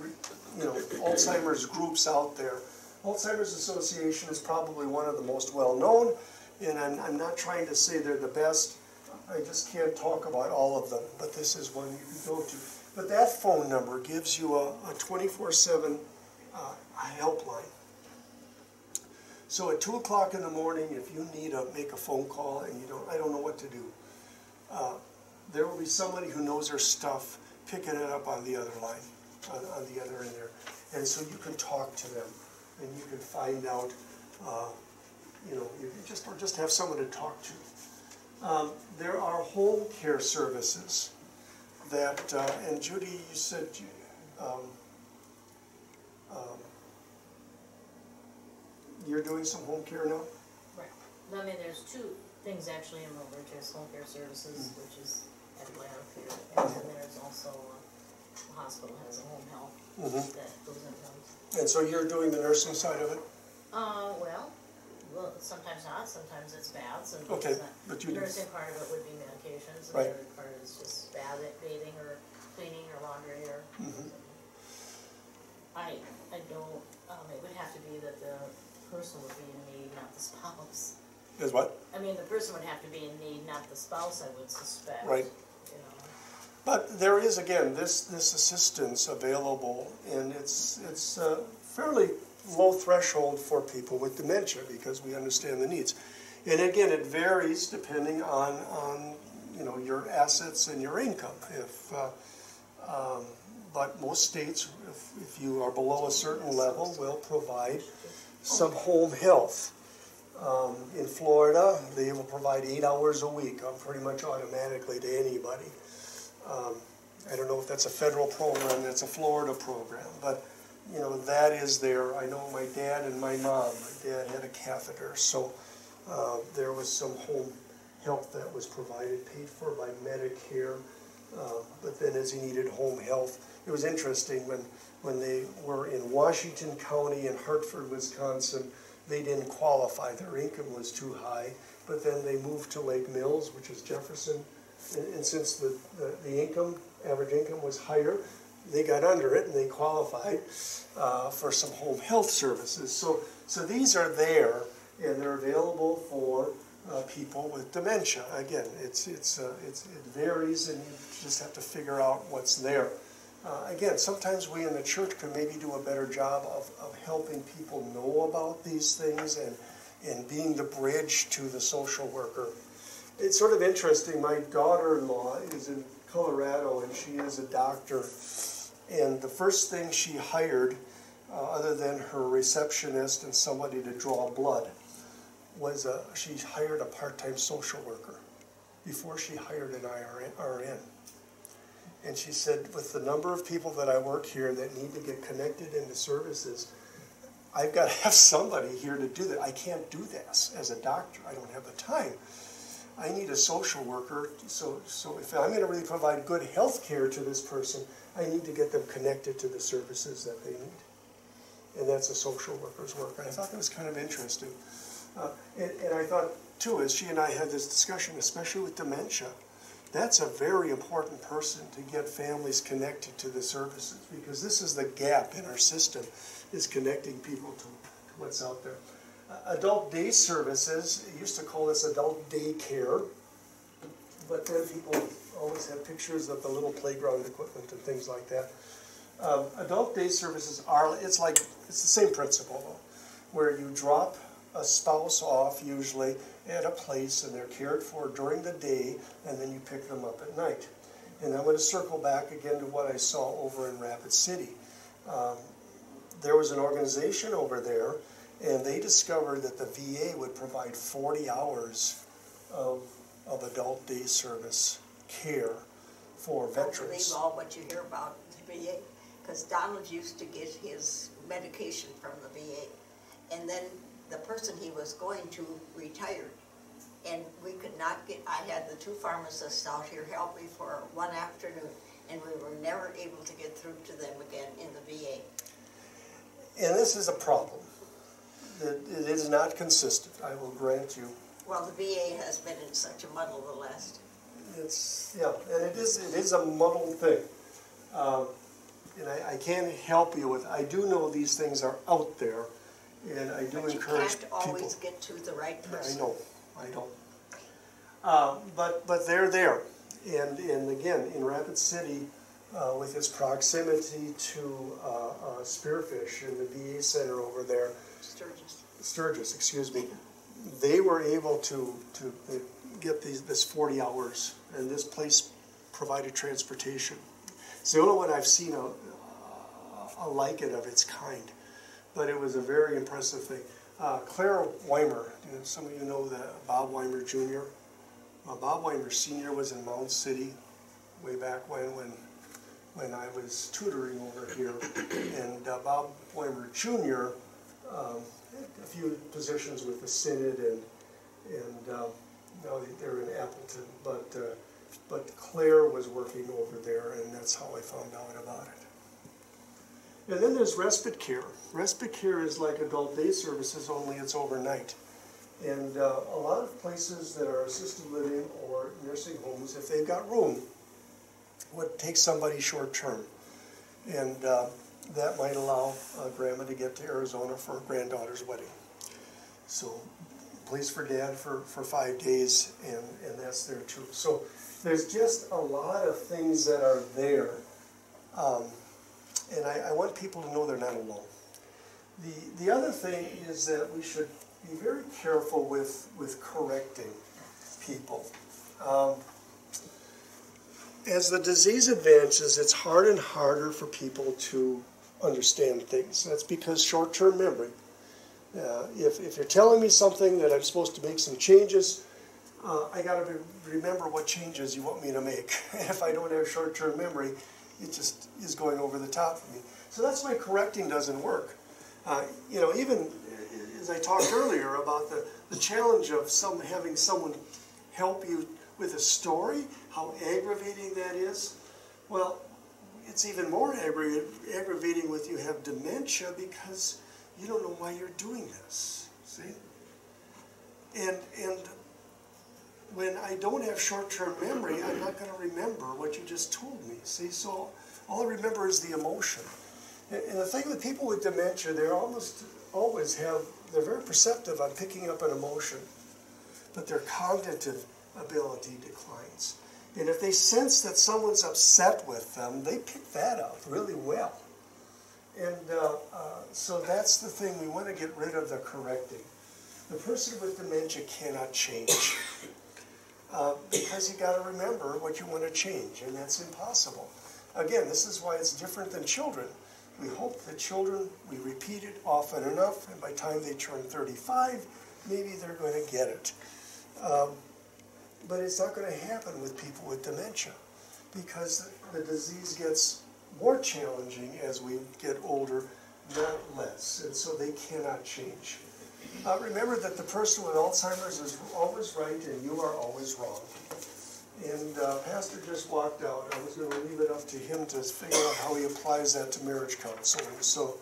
Alzheimer's groups out there. Alzheimer's Association is probably one of the most well-known, and I'm not trying to say they're the best. I just can't talk about all of them, but this is one you can go to. But that phone number gives you a 24/7 helpline. So at 2 o'clock in the morning, if you need to make a phone call and I don't know what to do, there will be somebody who knows their stuff picking it up on the other line, on the other end there. And so you can talk to them and you can find out, or just have someone to talk to. There are home care services that, and Judy, you said, you're doing some home care now? Right. I mean, there's two things actually in Mulbridge. There's home care services, which is Atlanta here, and then there's also the hospital has a home health that goes in those. And so you're doing the nursing side of it? Well, sometimes not, sometimes it's baths, and okay, but the nursing part of it would be medications, and right. the other part is just bathing or cleaning or laundry or I don't, it would have to be that the person would be in need, not the spouse. Is what? I mean, the person would have to be in need, not the spouse, I would suspect. Right. But there is, again, this assistance available, and it's fairly low threshold for people with dementia because we understand the needs. And again, it varies depending on your assets and your income. But most states, if you are below a certain level, will provide some home health. In Florida, they will provide 8 hours a week, pretty much automatically to anybody. I don't know if that's a federal program, that's a Florida program, but that is there. I know my dad and my mom, my dad had a catheter, so there was some home health that was provided, paid for by Medicare. But then as he needed home health, it was interesting when they were in Washington County and Hartford, Wisconsin, they didn't qualify. Their income was too high. But then they moved to Lake Mills, which is Jefferson. And since the average income was higher, they got under it and they qualified for some home health services. So these are there and they're available for people with dementia. Again, it varies and you just have to figure out what's there. Again, sometimes we in the church can maybe do a better job of helping people know about these things and being the bridge to the social worker. It's sort of interesting. My daughter-in-law is in Colorado and she is a doctor. And the first thing she hired, other than her receptionist and somebody to draw blood, was she hired a part-time social worker before she hired an RN. And she said, with the number of people that I work here that need to get connected into services, I've got to have somebody here to do that. I can't do this as a doctor. I don't have the time. I need a social worker. So if I'm going to really provide good health care to this person, I need to get them connected to the services that they need. And that's a social worker's work. And I thought that was kind of interesting. And I thought, too, as she and I had this discussion, especially with dementia, that's a very important person to get families connected to the services, because this is the gap in our system, is connecting people to what's out there. Adult day services, it used to call this adult daycare, but then people always have pictures of the little playground equipment and things like that. Adult day services it's the same principle though, where you drop a spouse off usually at a place and they're cared for during the day and then you pick them up at night. And I'm going to circle back again to what I saw over in Rapid City. There was an organization over there and they discovered that the VA would provide 40 hours of adult day service care for veterans. Don't believe all what you hear about the VA, because Donald used to get his medication from the VA, and then the person he was going to retired, and we could not get, I had the two pharmacists out here help me for one afternoon, and we were never able to get through to them again in the VA. And this is a problem. It is not consistent, I will grant you. Well, the VA has been in such a muddle the last. Yeah, and it is a muddled thing. And I can't help you with, I do know these things are out there, and I do encourage people. But you can't always get to the right person. I know. But they're there. And again, in Rapid City, with its proximity to Spearfish and the VA center over there, Sturgis, excuse me, they were able to get this 40 hours, and this place provided transportation. It's the only one I've seen a like it of its kind, but it was a very impressive thing. Claire Weimer, some of you know Bob Weimer Jr. Bob Weimer Sr. was in Mound City way back when I was tutoring over here, and Bob Weimer Jr. Had a few positions with the Synod, and now they're in Appleton, but Claire was working over there, and that's how I found out about it. And then there's Respite Care. Respite Care is like adult day services, only it's overnight. And a lot of places that are assisted living or nursing homes, if they've got room, would take somebody short term. And that might allow Grandma to get to Arizona for her granddaughter's wedding. So place for Dad for 5 days, and that's there too. So there's just a lot of things that are there. And I want people to know they're not alone. The other thing is that we should be very careful with correcting people. As the disease advances, it's harder and harder for people to understand things. That's because short-term memory. If you're telling me something that I'm supposed to make some changes, I got to remember what changes you want me to make. If I don't have short-term memory, it just is going over the top for me. So that's why correcting doesn't work. Even as I talked earlier about the challenge of having someone help you with a story, how aggravating that is. Well, it's even more aggravating when you have dementia because you don't know why you're doing this, see? And when I don't have short-term memory, I'm not going to remember what you just told me, see? So all I remember is the emotion. And the thing with people with dementia, they're very perceptive on picking up an emotion, but their cognitive ability declines. And if they sense that someone's upset with them, they pick that up really well. And so that's the thing, we want to get rid of the correcting. The person with dementia cannot change because you got to remember what you want to change, and that's impossible. Again, this is why it's different than children. We hope that children, we repeat it often enough, and by the time they turn 35, maybe they're going to get it. But it's not going to happen with people with dementia because the disease gets more challenging as we get older, not less, and so they cannot change. Remember that the person with Alzheimer's is always right and you are always wrong. And Pastor just walked out. I was going to leave it up to him to figure out how he applies that to marriage counseling. So,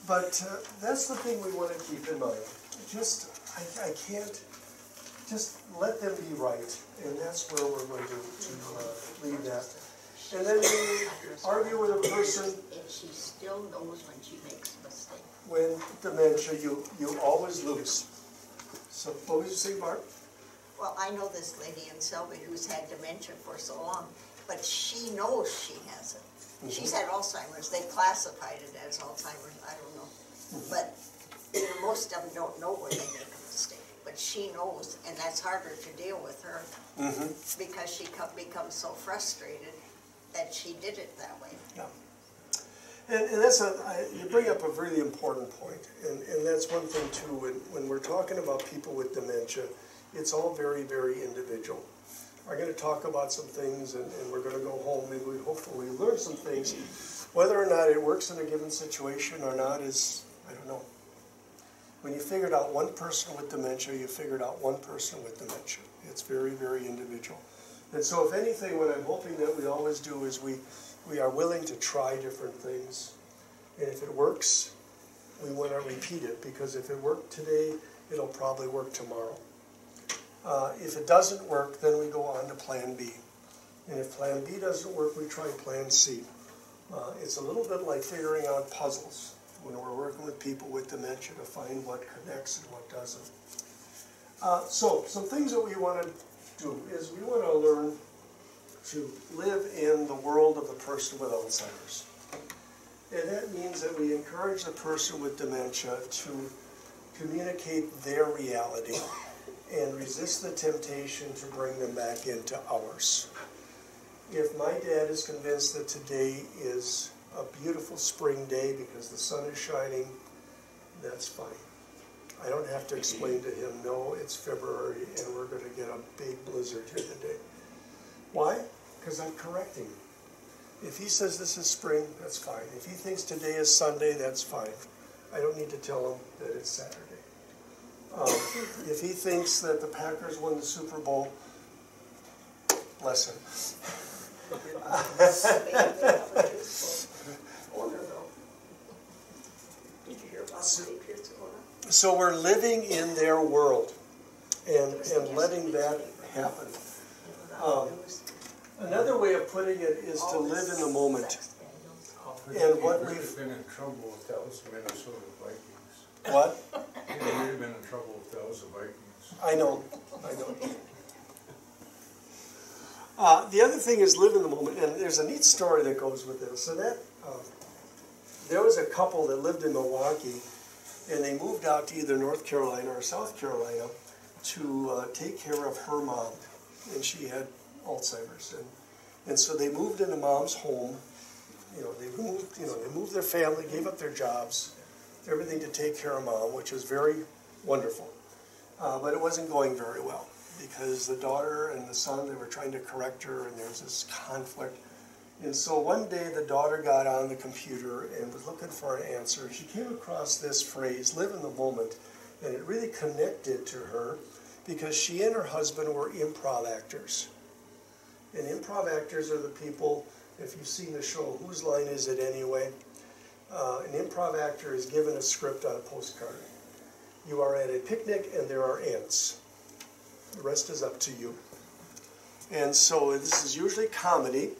but that's the thing we want to keep in mind. I can't just let them be right, and that's where we're going to leave that. And then we argue with a person. And she still knows when she makes a mistake. When dementia, you always lose. So what was you saying, Bart? Well, I know this lady in Selby who's had dementia for so long, but she knows she has it. Mm-hmm. She's had Alzheimer's. They classified it as Alzheimer's. I don't know. Mm-hmm. But most of them don't know when they make a mistake. But she knows, and that's harder to deal with her mm-hmm. because she becomes so frustrated that she did it that way. Yeah. And that's you bring up a really important point, and that's one thing too, when we're talking about people with dementia, it's all very, very individual. We're going to talk about some things, and we're going to go home, and we hopefully learn some things. Whether or not it works in a given situation or not is, I don't know. When you figured out one person with dementia, you figured out one person with dementia. It's very, very individual. And so if anything, what I'm hoping that we always do is we are willing to try different things. And if it works, we want to repeat it, because if it worked today, it'll probably work tomorrow. If it doesn't work, then we go on to Plan B. And if Plan B doesn't work, we try Plan C. It's a little bit like figuring out puzzles when we're working with people with dementia to find what connects and what doesn't. So some things that we want to do is we want to learn to live in the world of the person with Alzheimer's. And that means that we encourage the person with dementia to communicate their reality and resist the temptation to bring them back into ours. If my dad is convinced that today is a beautiful spring day because the sun is shining, that's fine. I don't have to explain to him, no, it's February and we're going to get a big blizzard here today. Why? Because I'm correcting him. If he says this is spring, that's fine. If he thinks today is Sunday, that's fine. I don't need to tell him that it's Saturday. If he thinks that the Packers won the Super Bowl, bless him. So we're living in their world and letting that happen. Another way of putting it is to live in the moment. And what we've been in trouble with those Minnesota Vikings. What? We've been in trouble with those Vikings. I know. The other thing is live in the moment, and there's a neat story that goes with this. So that there was a couple that lived in Milwaukee, and they moved out to either North Carolina or South Carolina to take care of her mom, and she had Alzheimer's, and so they moved into mom's home. They moved their family, gave up their jobs, everything to take care of mom, which was very wonderful. But it wasn't going very well because the daughter and the son, they were trying to correct her, and there was this conflict. And so one day the daughter got on the computer and was looking for an answer. She came across this phrase, live in the moment, and it really connected to her because she and her husband were improv actors. And improv actors are the people, if you've seen the show, Whose Line Is It Anyway? An improv actor is given a script on a postcard. You are at a picnic and there are ants. The rest is up to you. And so this is usually comedy,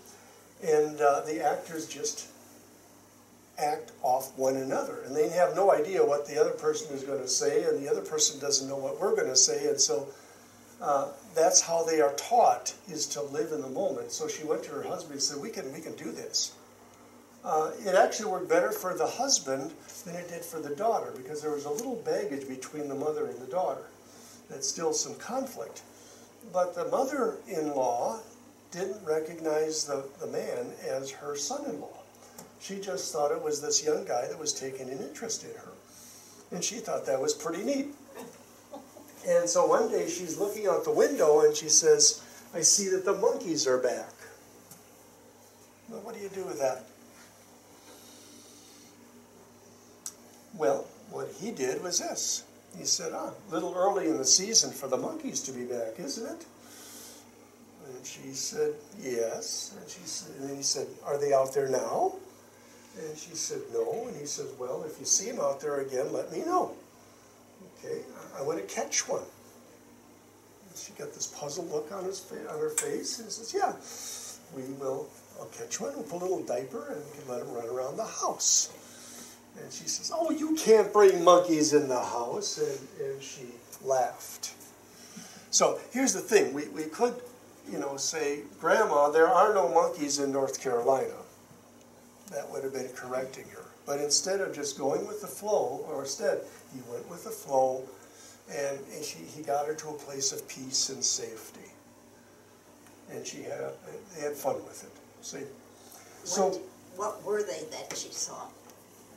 and the actors just act off one another. And they have no idea what the other person is going to say, and the other person doesn't know what we're going to say, and so that's how they are taught, is to live in the moment. So she went to her husband and said, we can do this. It actually worked better for the husband than it did for the daughter, because there was a little baggage between the mother and the daughter. That's still some conflict. But the mother-in-law didn't recognize the man as her son-in-law. She just thought it was this young guy that was taking an interest in her. And she thought that was pretty neat. And so one day she's looking out the window and she says, I see that the monkeys are back. Well, what do you do with that? Well, what he did was this. He said, a little early in the season for the monkeys to be back, isn't it? And she said, yes. And then he said, are they out there now? And she said, no. And he said, well, if you see him out there again, let me know. Okay, I want to catch one. And she got this puzzled look on her face, and says, yeah, I'll catch one. We'll put a little diaper, and we can let him run around the house. And she says, oh, you can't bring monkeys in the house. And she laughed. So here's the thing. We could, say, Grandma, there are no monkeys in North Carolina. That would have been correcting her. But instead of just going with the flow, or instead, he went with the flow, and he got her to a place of peace and safety. And they had fun with it. See? So, what were they that she saw?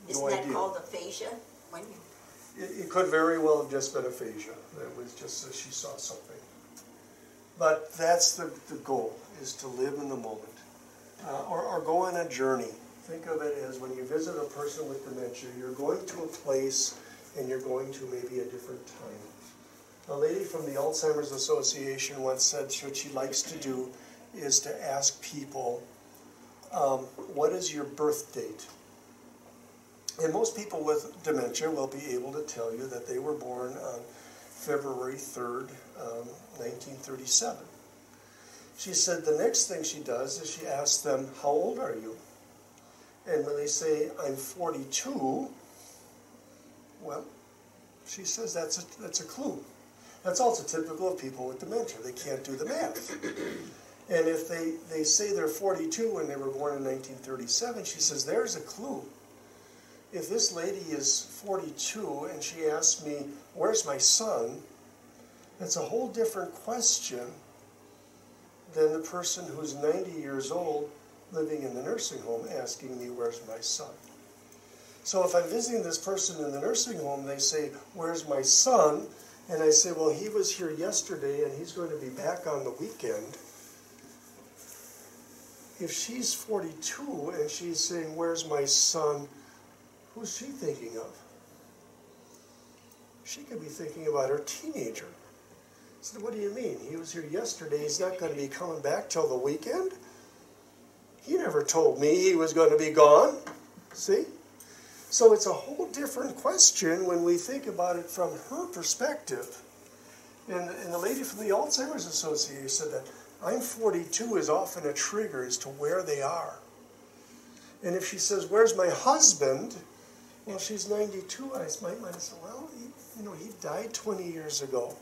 Isn't no that idea. called aphasia? It could very well have just been aphasia. It was just that she saw something. But that's the goal, is to live in the moment. Or go on a journey. Think of it as when you visit a person with dementia, you're going to a place and you're going to maybe a different time. A lady from the Alzheimer's Association once said what she likes to do is to ask people, what is your birth date? And most people with dementia will be able to tell you that they were born on February 3rd, 1937. She said the next thing she does is she asks them, how old are you? And when they say, I'm 42, well, she says that's a clue. That's also typical of people with dementia. They can't do the math. And if they say they're 42 when they were born in 1937, she says, there's a clue. If this lady is 42 and she asks me, where's my son? That's a whole different question than the person who's 90 years old living in the nursing home asking me, where's my son? So if I'm visiting this person in the nursing home, they say, where's my son? And I say, well, he was here yesterday and he's going to be back on the weekend. If she's 42 and she's saying, where's my son? Who's she thinking of? She could be thinking about her teenager. So what do you mean? He was here yesterday, he's not going to be coming back till the weekend? He never told me he was going to be gone. See? So it's a whole different question when we think about it from her perspective. And the lady from the Alzheimer's Association said that I'm 42 is often a trigger as to where they are. And if she says, where's my husband? Well, she's 92. I might say, well, he died 20 years ago.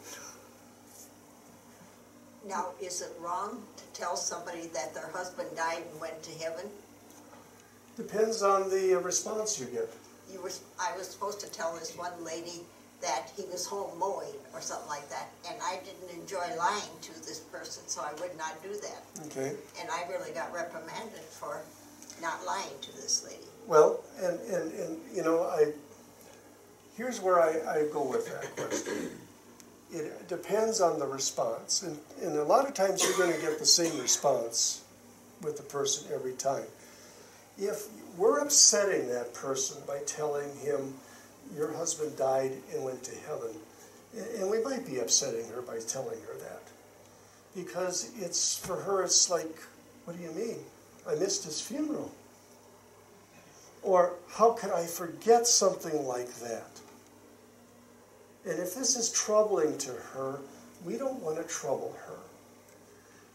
Now, is it wrong to tell somebody that their husband died and went to heaven? Depends on the response you get. I was supposed to tell this one lady that he was home mowing or something like that, and I didn't enjoy lying to this person, so I would not do that. Okay. And I really got reprimanded for not lying to this lady. Well, and here's where I go with that question. It depends on the response, and a lot of times you're going to get the same response with the person every time. If we're upsetting that person by telling him your husband died and went to heaven, And we might be upsetting her by telling her that. Because it's, for her, it's like, what do you mean? I missed his funeral. Or how could I forget something like that? And if this is troubling to her, we don't want to trouble her.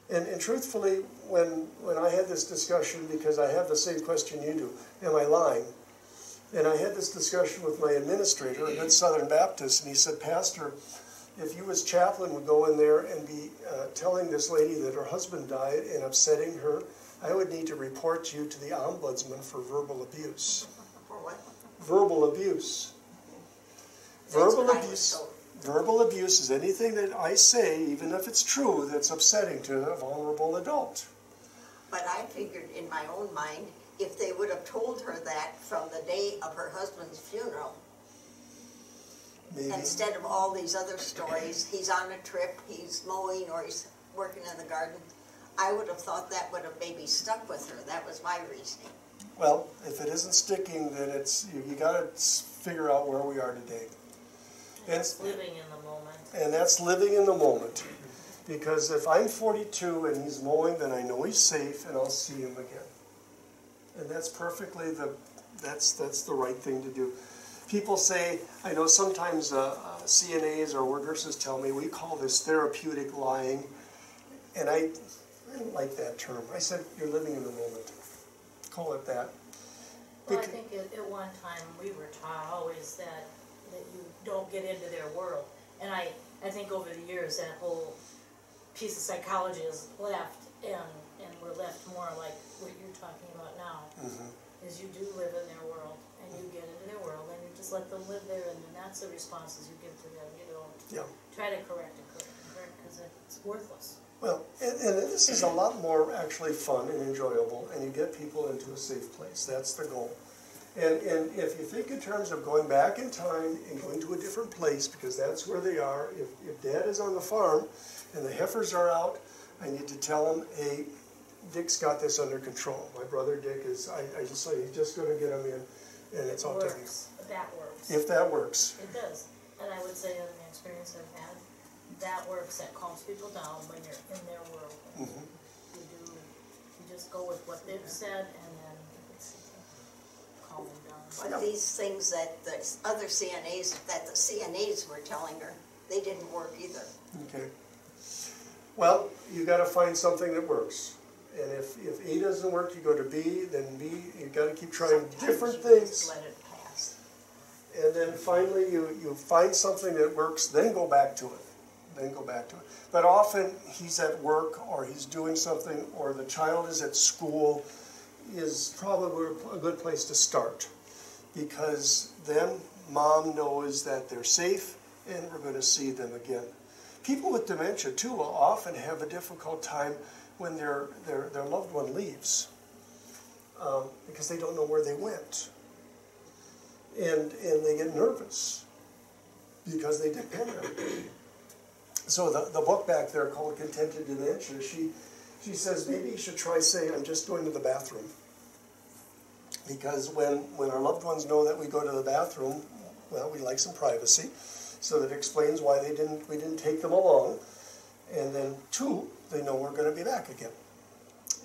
And truthfully, when I had this discussion, because I have the same question you do, am I lying? And I had this discussion with my administrator, a good Southern Baptist, and he said, Pastor, if you as chaplain would go in there and be telling this lady that her husband died and upsetting her, I would need to report you to the ombudsman for verbal abuse. For what? Verbal abuse. Verbal abuse is anything that I say, even if it's true, that's upsetting to a vulnerable adult. But I figured in my own mind, if they would have told her that from the day of her husband's funeral, Maybe. instead of all these other stories, he's on a trip, he's mowing, or he's working in the garden, I would have thought that would have maybe stuck with her. That was my reasoning. Well, if it isn't sticking, then it's you got to figure out where we are today. And it's living in the moment. And that's living in the moment. Because if I'm 42 and he's mowing, then I know he's safe and I'll see him again. And that's perfectly that's the right thing to do. People say, I know sometimes CNAs or nurses tell me, we call this therapeutic lying. And I don't like that term. I said, you're living in the moment. Call it that. Well, I think at one time we were taught always that you don't get into their world. And I think over the years that whole piece of psychology is left, and we're left more like what you're talking about now, is you do live in their world, and you get into their world, and you just let them live there, and then that's the responses you give to them. You don't try to correct, because it's worthless. Well, and this is a lot more actually fun and enjoyable, and you get people into a safe place. That's the goal. And if you think in terms of going back in time and going to a different place, because that's where they are, if Dad is on the farm and the heifers are out, I need to tell him, hey, Dick's got this under control. My brother Dick is, I just say, he's just going to get him in, and it's all taken. That works. If that works. It does. And I would say in the experience I've had, that works, that calms people down when you're in their world. You just go with what they've said, and then calm them down. But these things that the other CNAs were telling her, they didn't work either. Okay. Well, you got to find something that works. And if A doesn't work, you go to B, then B, you got to keep trying different things. Just let it pass. And then finally you find something that works, then go back to it. But often he's at work, or he's doing something, or the child is at school, is probably a good place to start. Because then mom knows that they're safe and we're going to see them again. People with dementia too will often have a difficult time when their loved one leaves, because they don't know where they went. And they get nervous because they depend on it. So the book back there called Contented Dementia, she says maybe you should try saying, I'm just going to the bathroom. Because when our loved ones know that we go to the bathroom, well, we like some privacy. So that explains why we didn't take them along. And then 2, they know we're going to be back again.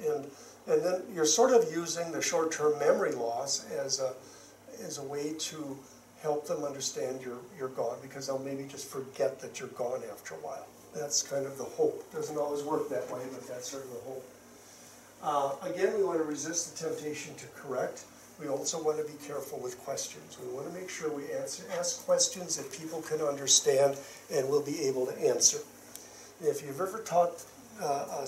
And then you're sort of using the short-term memory loss as a way to help them understand you're gone, because they'll maybe just forget that you're gone after a while. That's kind of the hope. Doesn't always work that way, but that's sort of the hope. Again, we want to resist the temptation to correct. We also want to be careful with questions. We want to make sure we ask questions that people can understand and will be able to answer. If you've ever taught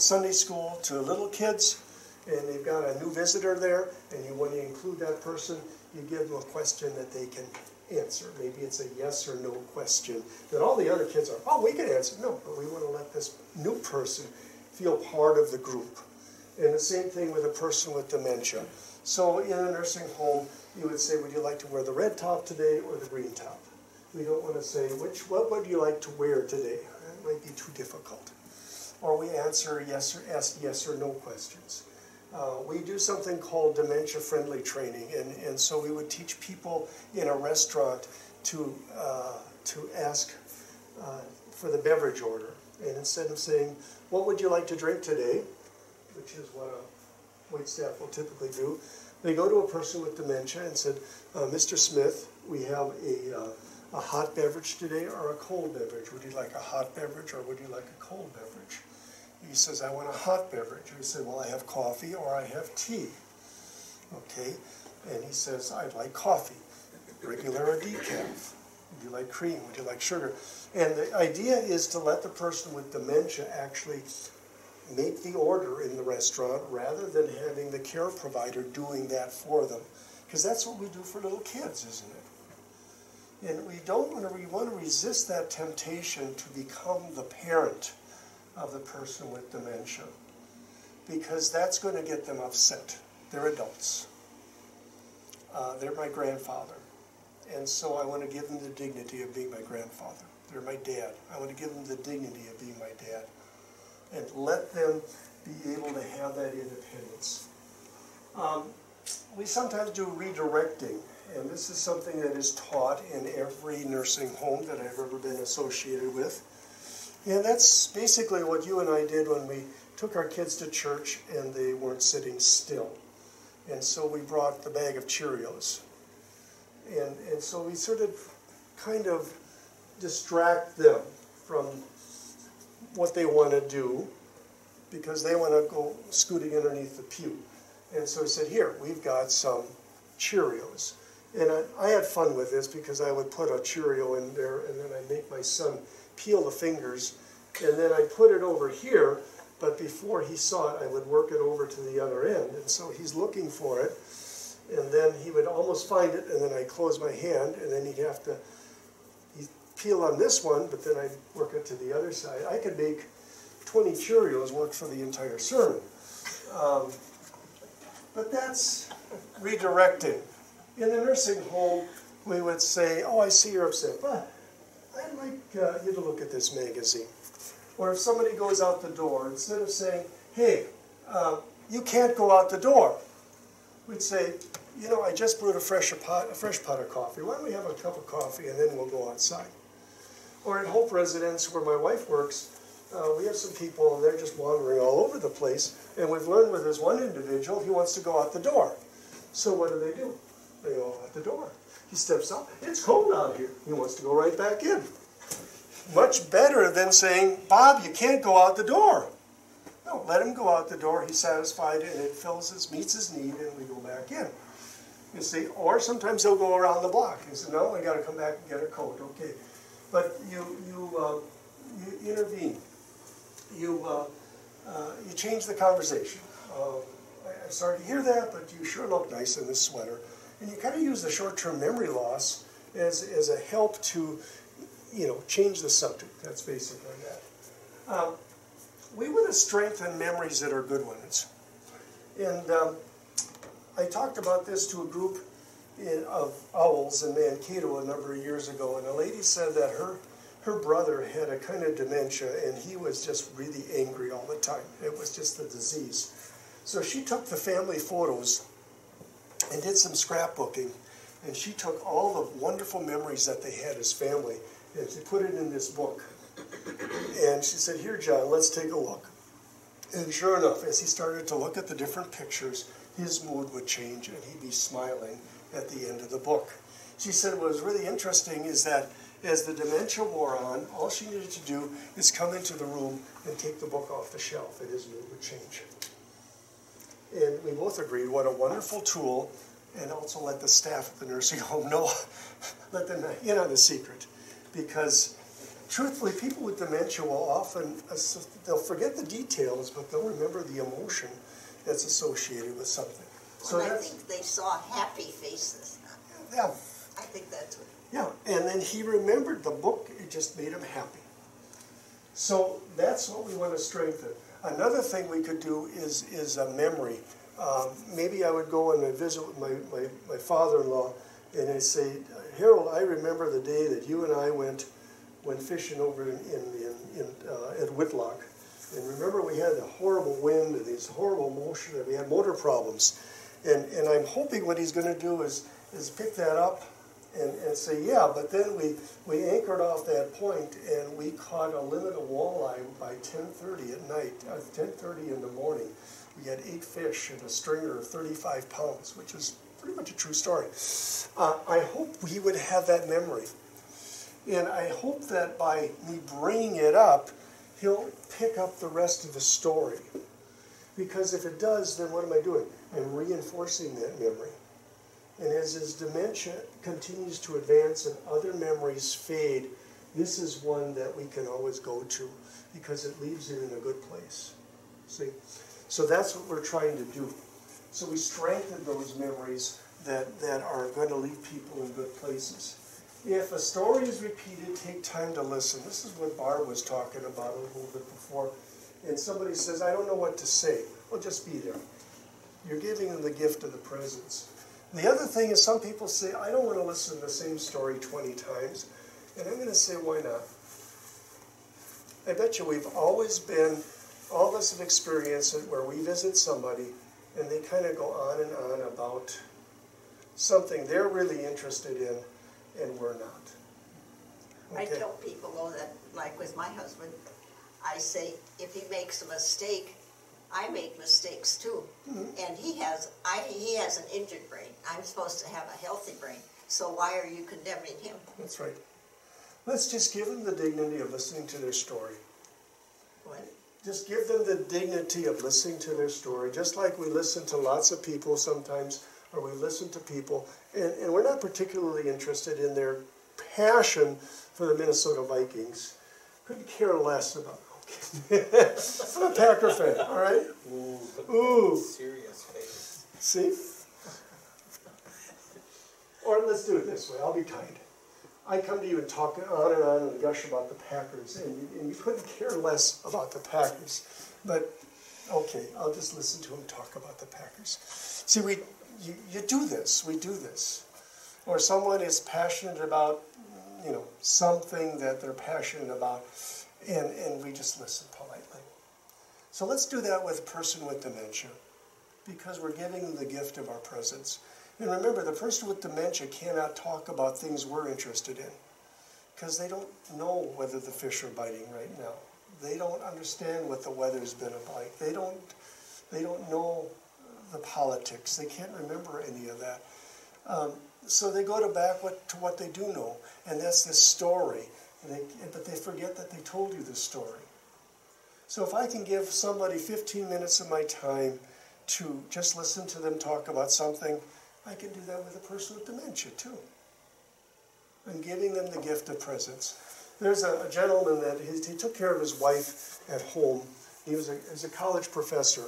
Sunday school to little kids, and they've got a new visitor there, and you want to include that person, you give them a question that they can answer. Maybe it's a yes or no question that all the other kids are, oh, we can answer. No, but we want to let this new person feel part of the group. And the same thing with a person with dementia. So in a nursing home, you would say, would you like to wear the red top today or the green top? We don't want to say, what would you like to wear today? That might be too difficult. Or we ask yes or no questions. We do something called dementia-friendly training, and so we would teach people in a restaurant to ask for the beverage order. And instead of saying, what would you like to drink today, which is what a waitstaff will typically do, they go to a person with dementia and said, Mr. Smith, we have a hot beverage today or a cold beverage. Would you like a hot beverage or would you like a cold beverage? He says, I want a hot beverage. We said, well, I have coffee or I have tea. Okay, and he says, I'd like coffee, regular or decaf. Would you like cream? Would you like sugar? And the idea is to let the person with dementia actually make the order in the restaurant rather than having the care provider doing that for them. Because that's what we do for little kids, isn't it? And we want to resist that temptation to become the parent of the person with dementia, because that's going to get them upset. They're adults. They're my grandfather. And so I want to give them the dignity of being my grandfather. They're my dad. I want to give them the dignity of being my dad. And let them be able to have that independence. We sometimes do redirecting, and this is something that is taught in every nursing home that I've ever been associated with. And that's basically what you and I did when we took our kids to church and they weren't sitting still. And so we brought the bag of Cheerios. And so we sort of kind of distract them from what they want to do because they want to go scooting underneath the pew. And so he said, here, we've got some Cheerios. And I had fun with this because I would put a Cheerio in there and then I'd make my son peel the fingers and then I'd put it over here, but before he saw it, I would work it over to the other end. And so he's looking for it, and then he would almost find it, and then I'd close my hand, and then he'd peel on this one, but then I'd work it to the other side. I could make 20 Cheerios work for the entire sermon. But that's redirecting. In the nursing home, we would say, oh, I see you're upset, but I'd like you to look at this magazine. Or if somebody goes out the door, instead of saying, hey, you can't go out the door, we'd say, you know, I just brewed a fresh pot of coffee. Why don't we have a cup of coffee and then we'll go outside? Or at Hope Residence, where my wife works, we have some people and they're just wandering all over the place. And we've learned with this one individual, he wants to go out the door. So what do? They go out the door. He steps out. It's cold out here. He wants to go right back in. Much better than saying, Bob, you can't go out the door. No, let him go out the door. He's satisfied and it meets his need and we go back in. You see, or sometimes he'll go around the block. He says, no, I got to come back and get a coat. Okay, but you intervene. You change the conversation. I'm sorry to hear that, but you sure look nice in this sweater. And you kind of use the short-term memory loss as a help to, change the subject. That's basically that. We want to strengthen memories that are good ones. And I talked about this to a group of owls in Mankato a number of years ago, and a lady said that her brother had a kind of dementia, and he was just really angry all the time. It was just a disease. So she took the family photos and did some scrapbooking, and she took all the wonderful memories that they had as family, and she put it in this book. And she said, here, John, let's take a look. And sure enough, as he started to look at the different pictures, his mood would change, and he'd be smiling at the end of the book. She said what was really interesting is that as the dementia wore on, all she needed to do is come into the room and take the book off the shelf, and his mood would change. And we both agreed what a wonderful tool, and also let the staff at the nursing home know, let them in on the secret. Because truthfully, people with dementia will often, they'll forget the details, but they'll remember the emotion that's associated with something. So I think they saw happy faces. Yeah. I think that's what. Yeah, and then he remembered the book, it just made him happy. So that's what we want to strengthen. Another thing we could do is a memory. Maybe I would go and visit with my father-in-law, and I'd say, Harold, I remember the day that you and I went fishing over at Whitlock. And remember we had the horrible wind and these horrible motion, and we had motor problems. And I'm hoping what he's going to do is pick that up and say, yeah, but then we anchored off that point and we caught a limit of walleye by 10:30 at night, 10:30 in the morning. We had 8 fish and a stringer of 35 pounds, which is pretty much a true story. I hope he would have that memory. And I hope that by me bringing it up, he'll pick up the rest of the story. Because if it does, then what am I doing? I'm reinforcing that memory. And as his dementia continues to advance and other memories fade, this is one that we can always go to because it leaves him in a good place. See? So that's what we're trying to do. So we strengthen those memories that are going to leave people in good places. If a story is repeated, take time to listen. This is what Barb was talking about a little bit before. And somebody says, I don't know what to say. Well, just be there. You're giving them the gift of the presence. The other thing is some people say, I don't want to listen to the same story 20 times. And I'm going to say, why not? I bet you we've always been, all of us have experienced it where we visit somebody and they kind of go on and on about something they're really interested in and we're not. I tell people though that, like with my husband, I say, if he makes a mistake, I make mistakes too. And he has an injured brain. I'm supposed to have a healthy brain. So why are you condemning him? That's right. Let's just give them the dignity of listening to their story. What? Just give them the dignity of listening to their story, just like we listen to lots of people sometimes, or we listen to people, and we're not particularly interested in their passion for the Minnesota Vikings. Couldn't care less about I'm a Packer fan, all right? Ooh. Serious face. See? Or let's do it this way. I'll be kind. I come to you and talk on and gush about the Packers, and you couldn't care less about the Packers. But, okay, I'll just listen to him talk about the Packers. See, you do this. We do this. Or someone is passionate about, something that they're passionate about, and we just listen politely. So let's do that with a person with dementia, because we're giving them the gift of our presence. And remember, the person with dementia cannot talk about things we're interested in, because they don't know whether the fish are biting right now. They don't understand what the weather's been like. They don't know the politics. They can't remember any of that. So they go back to what they do know, and that's this story. But they forget that they told you this story. So if I can give somebody 15 minutes of my time to just listen to them talk about something, I can do that with a person with dementia too. I'm giving them the gift of presence. There's a gentleman that he took care of his wife at home. He was a college professor,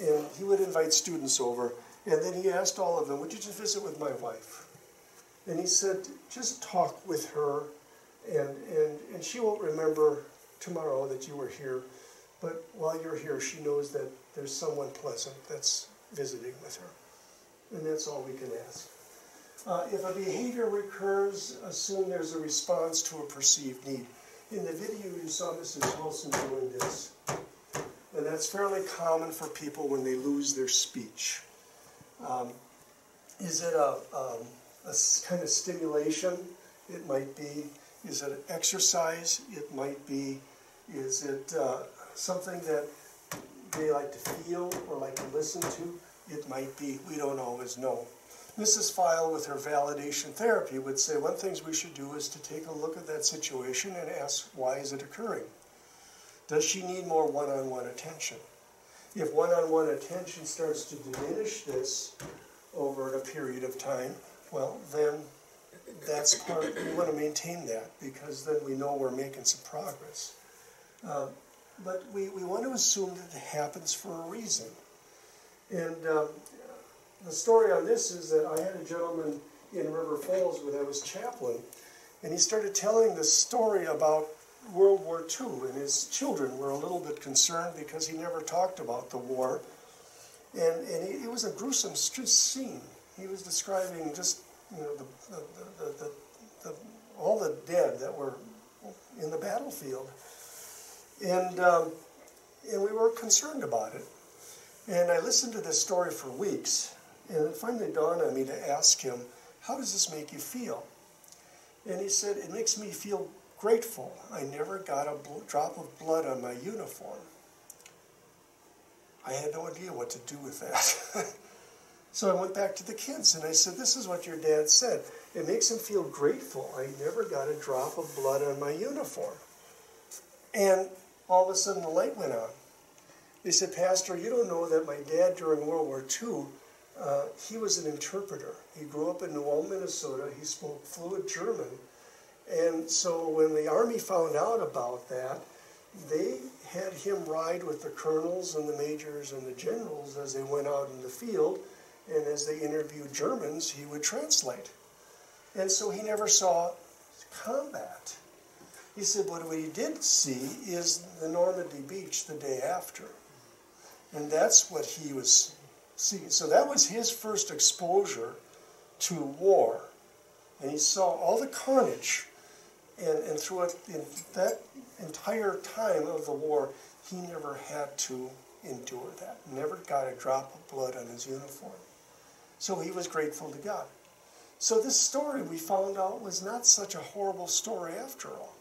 and he would invite students over, and then he asked all of them, would you just visit with my wife? And he said, just talk with her, and she won't remember tomorrow that you were here, but while you're here, she knows that there's someone pleasant that's visiting with her. And that's all we can ask. If a behavior recurs, assume there's a response to a perceived need. In the video, you saw Mrs. Wilson doing this. And that's fairly common for people when they lose their speech. Is it a kind of stimulation? It might be. Is it an exercise? It might be. Is it something that they like to feel or like to listen to? It might be. We don't always know. Mrs. File, with her validation therapy, would say one thing we should do is to take a look at that situation and ask, why is it occurring? Does she need more one-on-one attention? If one-on-one attention starts to diminish this over a period of time, well, then that's part, we want to maintain that, because then we know we're making some progress. But we want to assume that it happens for a reason. And the story on this is that I had a gentleman in River Falls when I was chaplain, and he started telling this story about World War II, and his children were a little bit concerned because he never talked about the war. And it was a gruesome scene. He was describing just, all the dead that were in the battlefield. And we were concerned about it. And I listened to this story for weeks, and it finally dawned on me to ask him, how does this make you feel? And he said, it makes me feel grateful. I never got a drop of blood on my uniform. I had no idea what to do with that. So I went back to the kids and I said, this is what your dad said. It makes him feel grateful. I never got a drop of blood on my uniform. And all of a sudden the light went on. They said, Pastor, you don't know that my dad during World War II, he was an interpreter. He grew up in New Ulm, Minnesota. He spoke fluent German. And so when the Army found out about that, they had him ride with the colonels and the majors and the generals as they went out in the field. And as they interviewed Germans, he would translate. And so he never saw combat. He said, but what he did see is the Normandy beach the day after. And that's what he was seeing. So that was his first exposure to war. And he saw all the carnage. And throughout that entire time of the war, he never had to endure that. Never got a drop of blood on his uniform. So he was grateful to God. So this story, we found out, was not such a horrible story after all.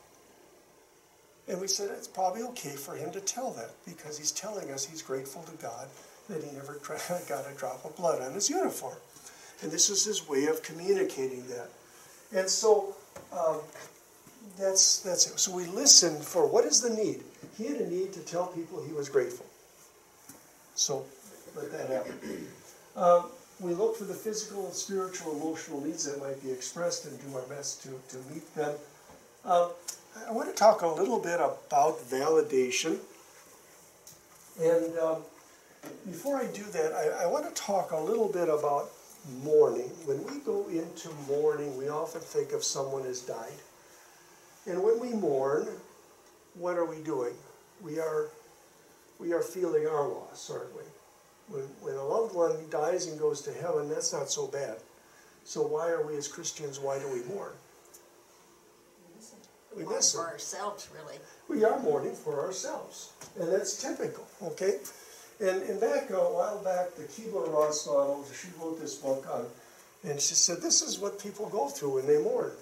And we said it's probably okay for him to tell that, because he's telling us he's grateful to God that he never got a drop of blood on his uniform. And this is his way of communicating that. And so that's it. So we listened for what is the need. He had a need to tell people he was grateful. So let that happen. We look for the physical, spiritual, emotional needs that might be expressed and do our best to meet them. I want to talk a little bit about validation. And before I do that, I want to talk a little bit about mourning. When we go into mourning, we often think of someone has died. And when we mourn, what are we doing? We are feeling our loss, aren't we? When a loved one dies and goes to heaven, that's not so bad. So why are we as Christians, why do we mourn? We miss for ourselves, really. We are mourning for ourselves. And that's typical, okay? And back a while back, the Kubler-Ross model, she wrote this book on, and she said this is what people go through when they mourn.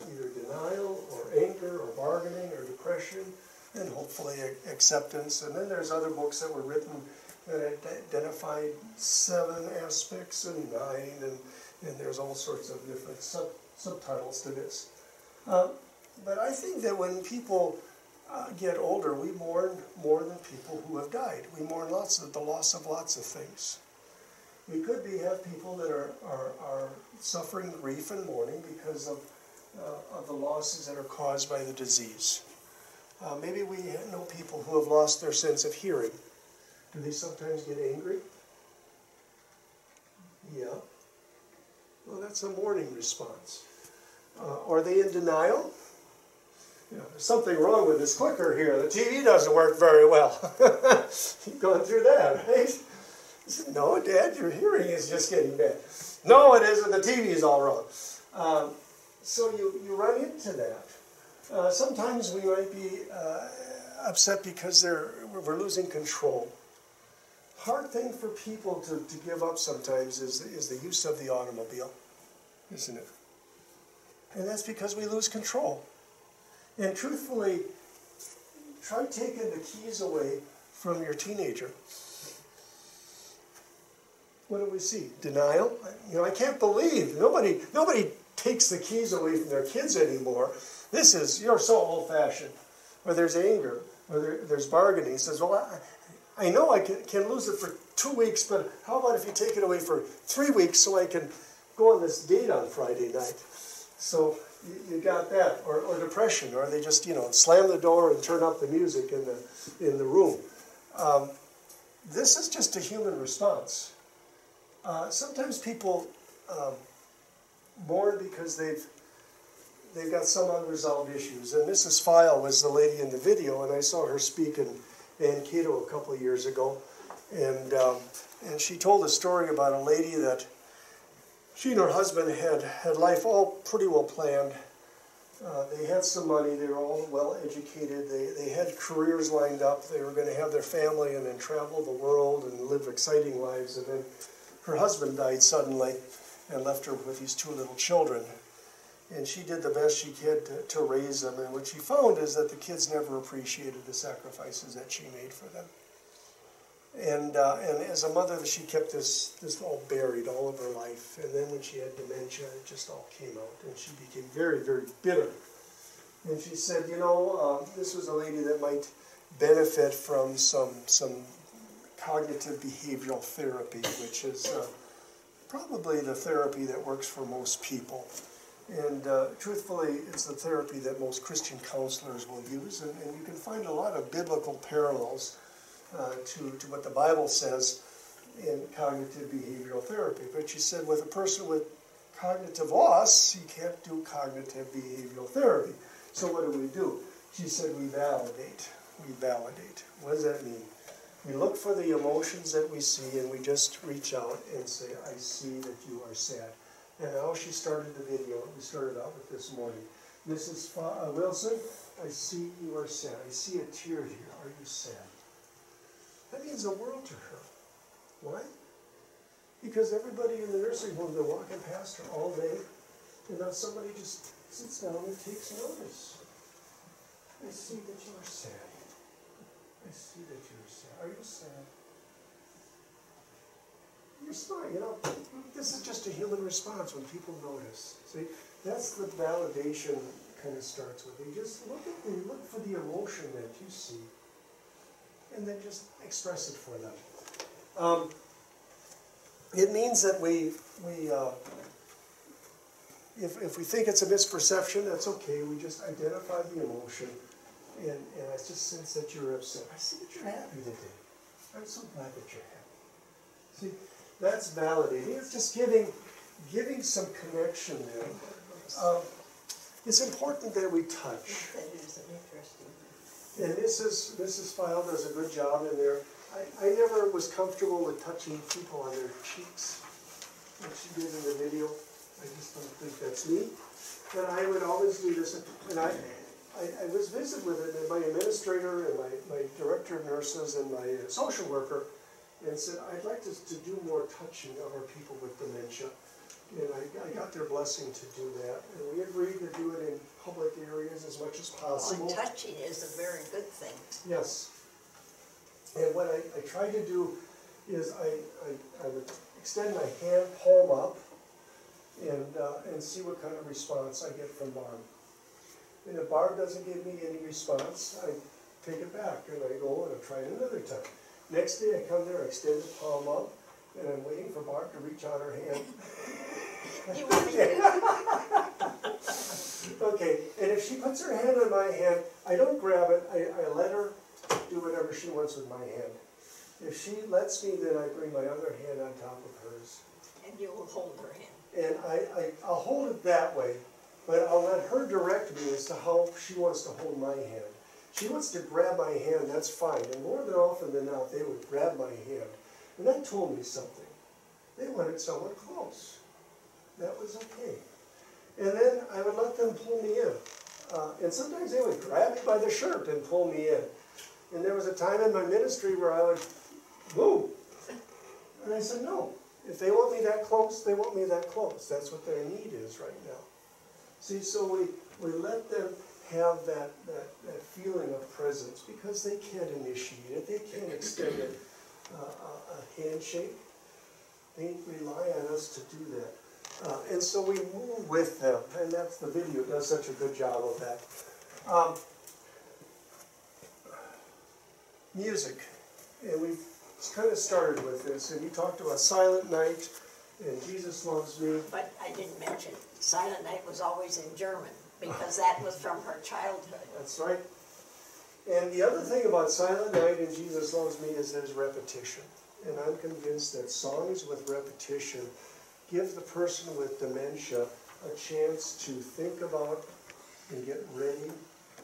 Either denial, or anger, or bargaining, or depression, and hopefully acceptance. And then there's other books that were written that identified 7 aspects and 9, and there's all sorts of different subtitles to this. But I think that when people get older, we mourn more than people who have died. We mourn the loss of lots of things. We could have people that are suffering grief and mourning because of the losses that are caused by the disease. Maybe we know people who have lost their sense of hearing. Do they sometimes get angry? Yeah. Well, that's a mourning response. Are they in denial? You know, there's something wrong with this clicker here. The TV doesn't work very well. You've gone through that, right? He said, no, Dad, your hearing is just getting bad. No, it isn't. The TV is all wrong. So you run into that. Sometimes we might be upset because we're losing control. Hard thing for people to give up sometimes is the use of the automobile, isn't it? And that's because we lose control. And truthfully, try taking the keys away from your teenager. What do we see? Denial? You know, I can't believe nobody takes the keys away from their kids anymore. You're so old-fashioned. Or there's anger, or there's bargaining. He says, well, I know I can lose it for 2 weeks, but how about if you take it away for 3 weeks so I can go on this date on Friday night? So you got that. Or depression, or they just, slam the door and turn up the music in the room. This is just a human response. Sometimes people mourn because they've got some unresolved issues. And Mrs. File was the lady in the video, and I saw her speak in Mankato a couple of years ago. And she told a story about a lady that she and her husband had life all pretty well planned. They had some money. They were all well educated. They had careers lined up. They were going to have their family and then travel the world and live exciting lives. And then her husband died suddenly and left her with these 2 little children. And she did the best she could to raise them. And what she found is that the kids never appreciated the sacrifices that she made for them. And as a mother, she kept this all buried all of her life. And then when she had dementia, it just all came out. And she became very, very bitter. And she said, you know, this was a lady that might benefit from some cognitive behavioral therapy, which is probably the therapy that works for most people. And truthfully, it's the therapy that most Christian counselors will use. And you can find a lot of biblical parallels to what the Bible says in cognitive behavioral therapy. But she said with a person with cognitive loss, you can't do cognitive behavioral therapy. So what do? She said we validate. We validate. What does that mean? We look for the emotions that we see and we just reach out and say, I see that you are sad. And how she started the video, we started out with this morning. Mrs. Wilson, I see you are sad. I see a tear here. Are you sad? That means the world to her. Why? Because everybody in the nursing home, they're walking past her all day, and now somebody just sits down and takes notice. I see that you are sad. I see that you are sad. Are you sad? You're smart, you know. This is just a human response when people notice. See, that's the validation kind of starts with. You just look for the emotion that you see, and then just express it for them. It means that if we think it's a misperception, that's okay. We just identify the emotion, and I just sense that you're upset. I see that you're happy today. I'm so glad that you're happy. See, that's validating. It's just giving some connection there. It's important that we touch. That is interesting. And Mrs. File does a good job in there. I never was comfortable with touching people on their cheeks, like she did in the video. I just don't think that's me. And I would always do this. And I was visited with it, and my administrator and my director of nurses and my social worker, and said, I'd like to do more touching of our people with dementia. And I got their blessing to do that. And we agreed to do it in public areas as much as possible. Well, touching is a very good thing. Yes. And what I try to do is I would extend my hand, palm up, and see what kind of response I get from Barb. And if Barb doesn't give me any response, I take it back and I go and I try it another time. Next day I come there, I extend the palm up, and I'm waiting for Barb to reach out her hand. You really do. Okay, and if she puts her hand on my hand, I don't grab it, I let her do whatever she wants with my hand. If she lets me, then I bring my other hand on top of hers. And you will hold her hand. And I'll hold it that way, but I'll let her direct me as to how she wants to hold my hand. She wants to grab my hand, that's fine. And more than often than not, they would grab my hand. And that told me something. They wanted someone close. That was okay. And then I would let them pull me in. And sometimes they would grab me by the shirt and pull me in. And there was a time in my ministry where I would move. And I said, no. If they want me that close, they want me that close. That's what their need is right now. See, so we let them have that feeling of presence because they can't initiate it. They can't extend a handshake. They rely on us to do that. And so we move with them. And that's the video. It does such a good job of that. Music. And we've kind of started with this. And you talked about Silent Night and Jesus Loves Me. But I didn't mention, Silent Night was always in German, because that was from her childhood. That's right. And the other thing about Silent Night and Jesus Loves Me is there's repetition. And I'm convinced that songs with repetition give the person with dementia a chance to think about and get ready.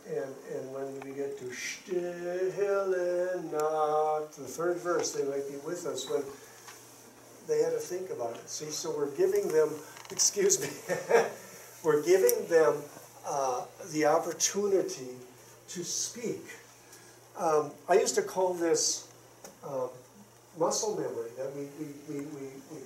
And when we get to Stille Nacht, the third verse, they might be with us when they had to think about it. See, so we're giving them, excuse me, we're giving them the opportunity to speak. I used to call this muscle memory, that we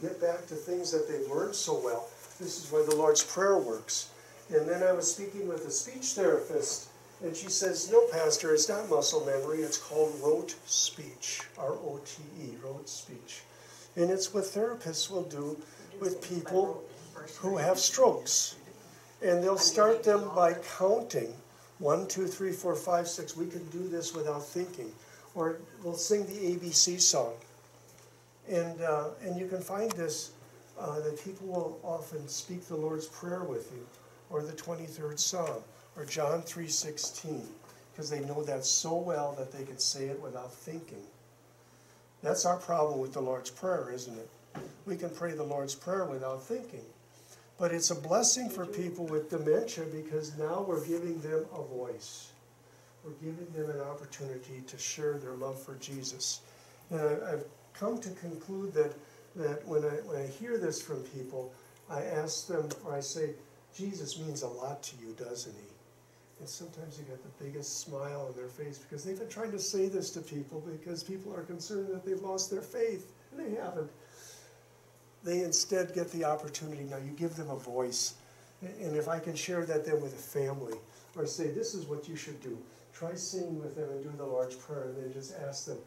get back to things that they've learned so well. This is why the Lord's Prayer works. And then I was speaking with a speech therapist, and she says, no, Pastor, it's not muscle memory, it's called rote speech, R-O-T-E, rote speech. And it's what therapists will do with people who have strokes. And they'll start them by counting 1, 2, 3, 4, 5, 6. We can do this without thinking. Or we'll sing the ABC song. And you can find this, that people will often speak the Lord's Prayer with you, or the 23rd Psalm, or John 3:16, because they know that so well that they can say it without thinking. That's our problem with the Lord's Prayer, isn't it? We can pray the Lord's Prayer without thinking. But it's a blessing for people with dementia because now we're giving them a voice. We're giving them an opportunity to share their love for Jesus. And I've come to conclude that when I hear this from people, I ask them, or I say, Jesus means a lot to you, doesn't he? And sometimes they get the biggest smile on their face because they've been trying to say this to people because people are concerned that they've lost their faith, and they haven't. They instead get the opportunity. Now you give them a voice, and if I can share that then with a family, or say, this is what you should do. Try singing with them and do the Lord's Prayer, and then just ask them,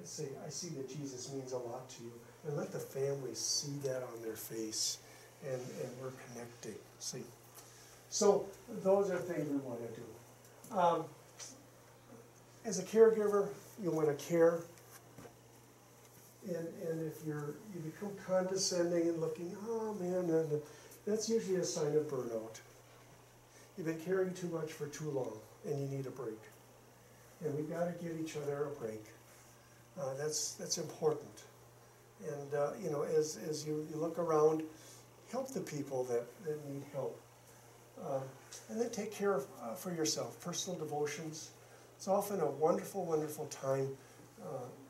say, I see that Jesus means a lot to you. And let the family see that on their face, and we're connecting, see. So those are things we want to do. As a caregiver, you want to care. And if you become condescending and looking, oh man, and that's usually a sign of burnout. You've been caring too much for too long, and you need a break. And we've got to give each other a break. That's important. And you know, as you look around, help the people that need help. And then take care of, for yourself, personal devotions. It's often a wonderful, wonderful time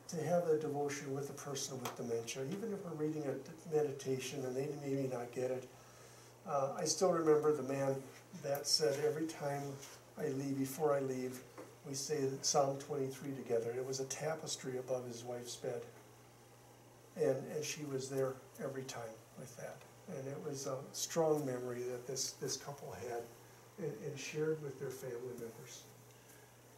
to have a devotion with a person with dementia, even if we're reading a meditation and they maybe not get it. I still remember the man that said every time I leave, before I leave, we say Psalm 23 together. It was a tapestry above his wife's bed. And she was there every time with that. And it was a strong memory that this couple had and shared with their family members.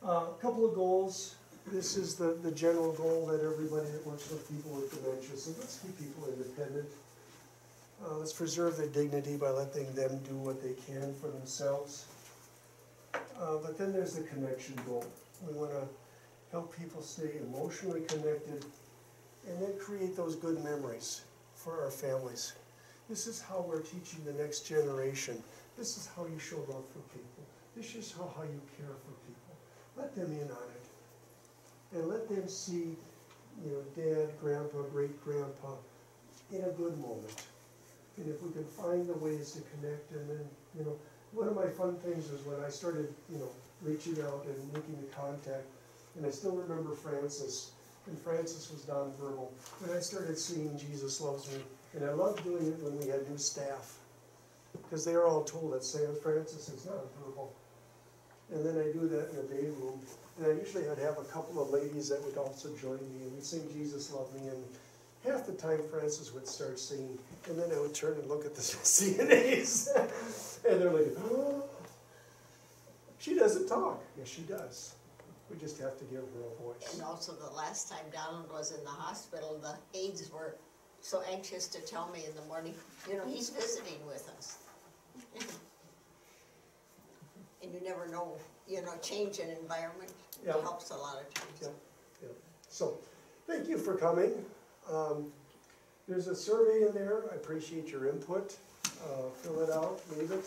A couple of goals. This is the general goal that everybody that works with people with dementia. So let's keep people independent. Let's preserve their dignity by letting them do what they can for themselves. But then there's the connection goal. We want to help people stay emotionally connected and then create those good memories for our families. This is how we're teaching the next generation. This is how you show love for people. This is how you care for people. Let them in on it. And let them see, you know, Dad, Grandpa, Great-Grandpa in a good moment. And if we can find the ways to connect, and then, you know, one of my fun things was when I started, you know, reaching out and making the contact, and I still remember Francis, and Francis was nonverbal, and I started seeing Jesus Loves Me, and I loved doing it when we had new staff, because they were all told that Francis is nonverbal. And then I do that in the day room, and I usually I'd have a couple of ladies that would also join me, and we'd sing Jesus Love Me, and half the time Francis would start singing, and then I would turn and look at the CNAs, and they're like, oh, she doesn't talk. Yes, she does. We just have to give her a voice. And also the last time Donald was in the hospital, the aides were so anxious to tell me in the morning, you know, he's visiting with us. And you never know, you know, change in environment helps a lot of times. Yeah. So, thank you for coming. There's a survey in there. I appreciate your input. Fill it out, leave it.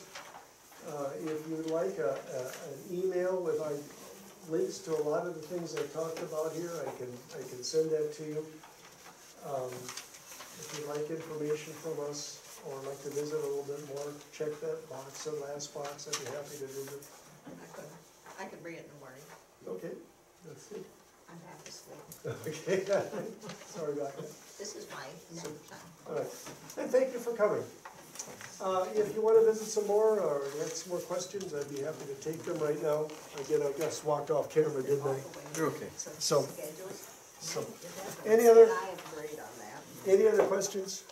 If you would like an email with links to a lot of the things I talked about here, I can send that to you. If you'd like information from us or like to visit a little bit more, check that box, the last box. I'd be happy to visit. I could bring it in the morning. Okay, let's see. I'm half asleep. Okay, sorry about that. This is my nap time. All right, and thank you for coming. If you want to visit some more or you have some more questions, I'd be happy to take them right now. Again, I just walked off camera, didn't I? You're okay. So any other I am great on that. any other questions?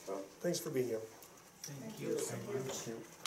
Well, thanks for being here. Thank you. Thank you.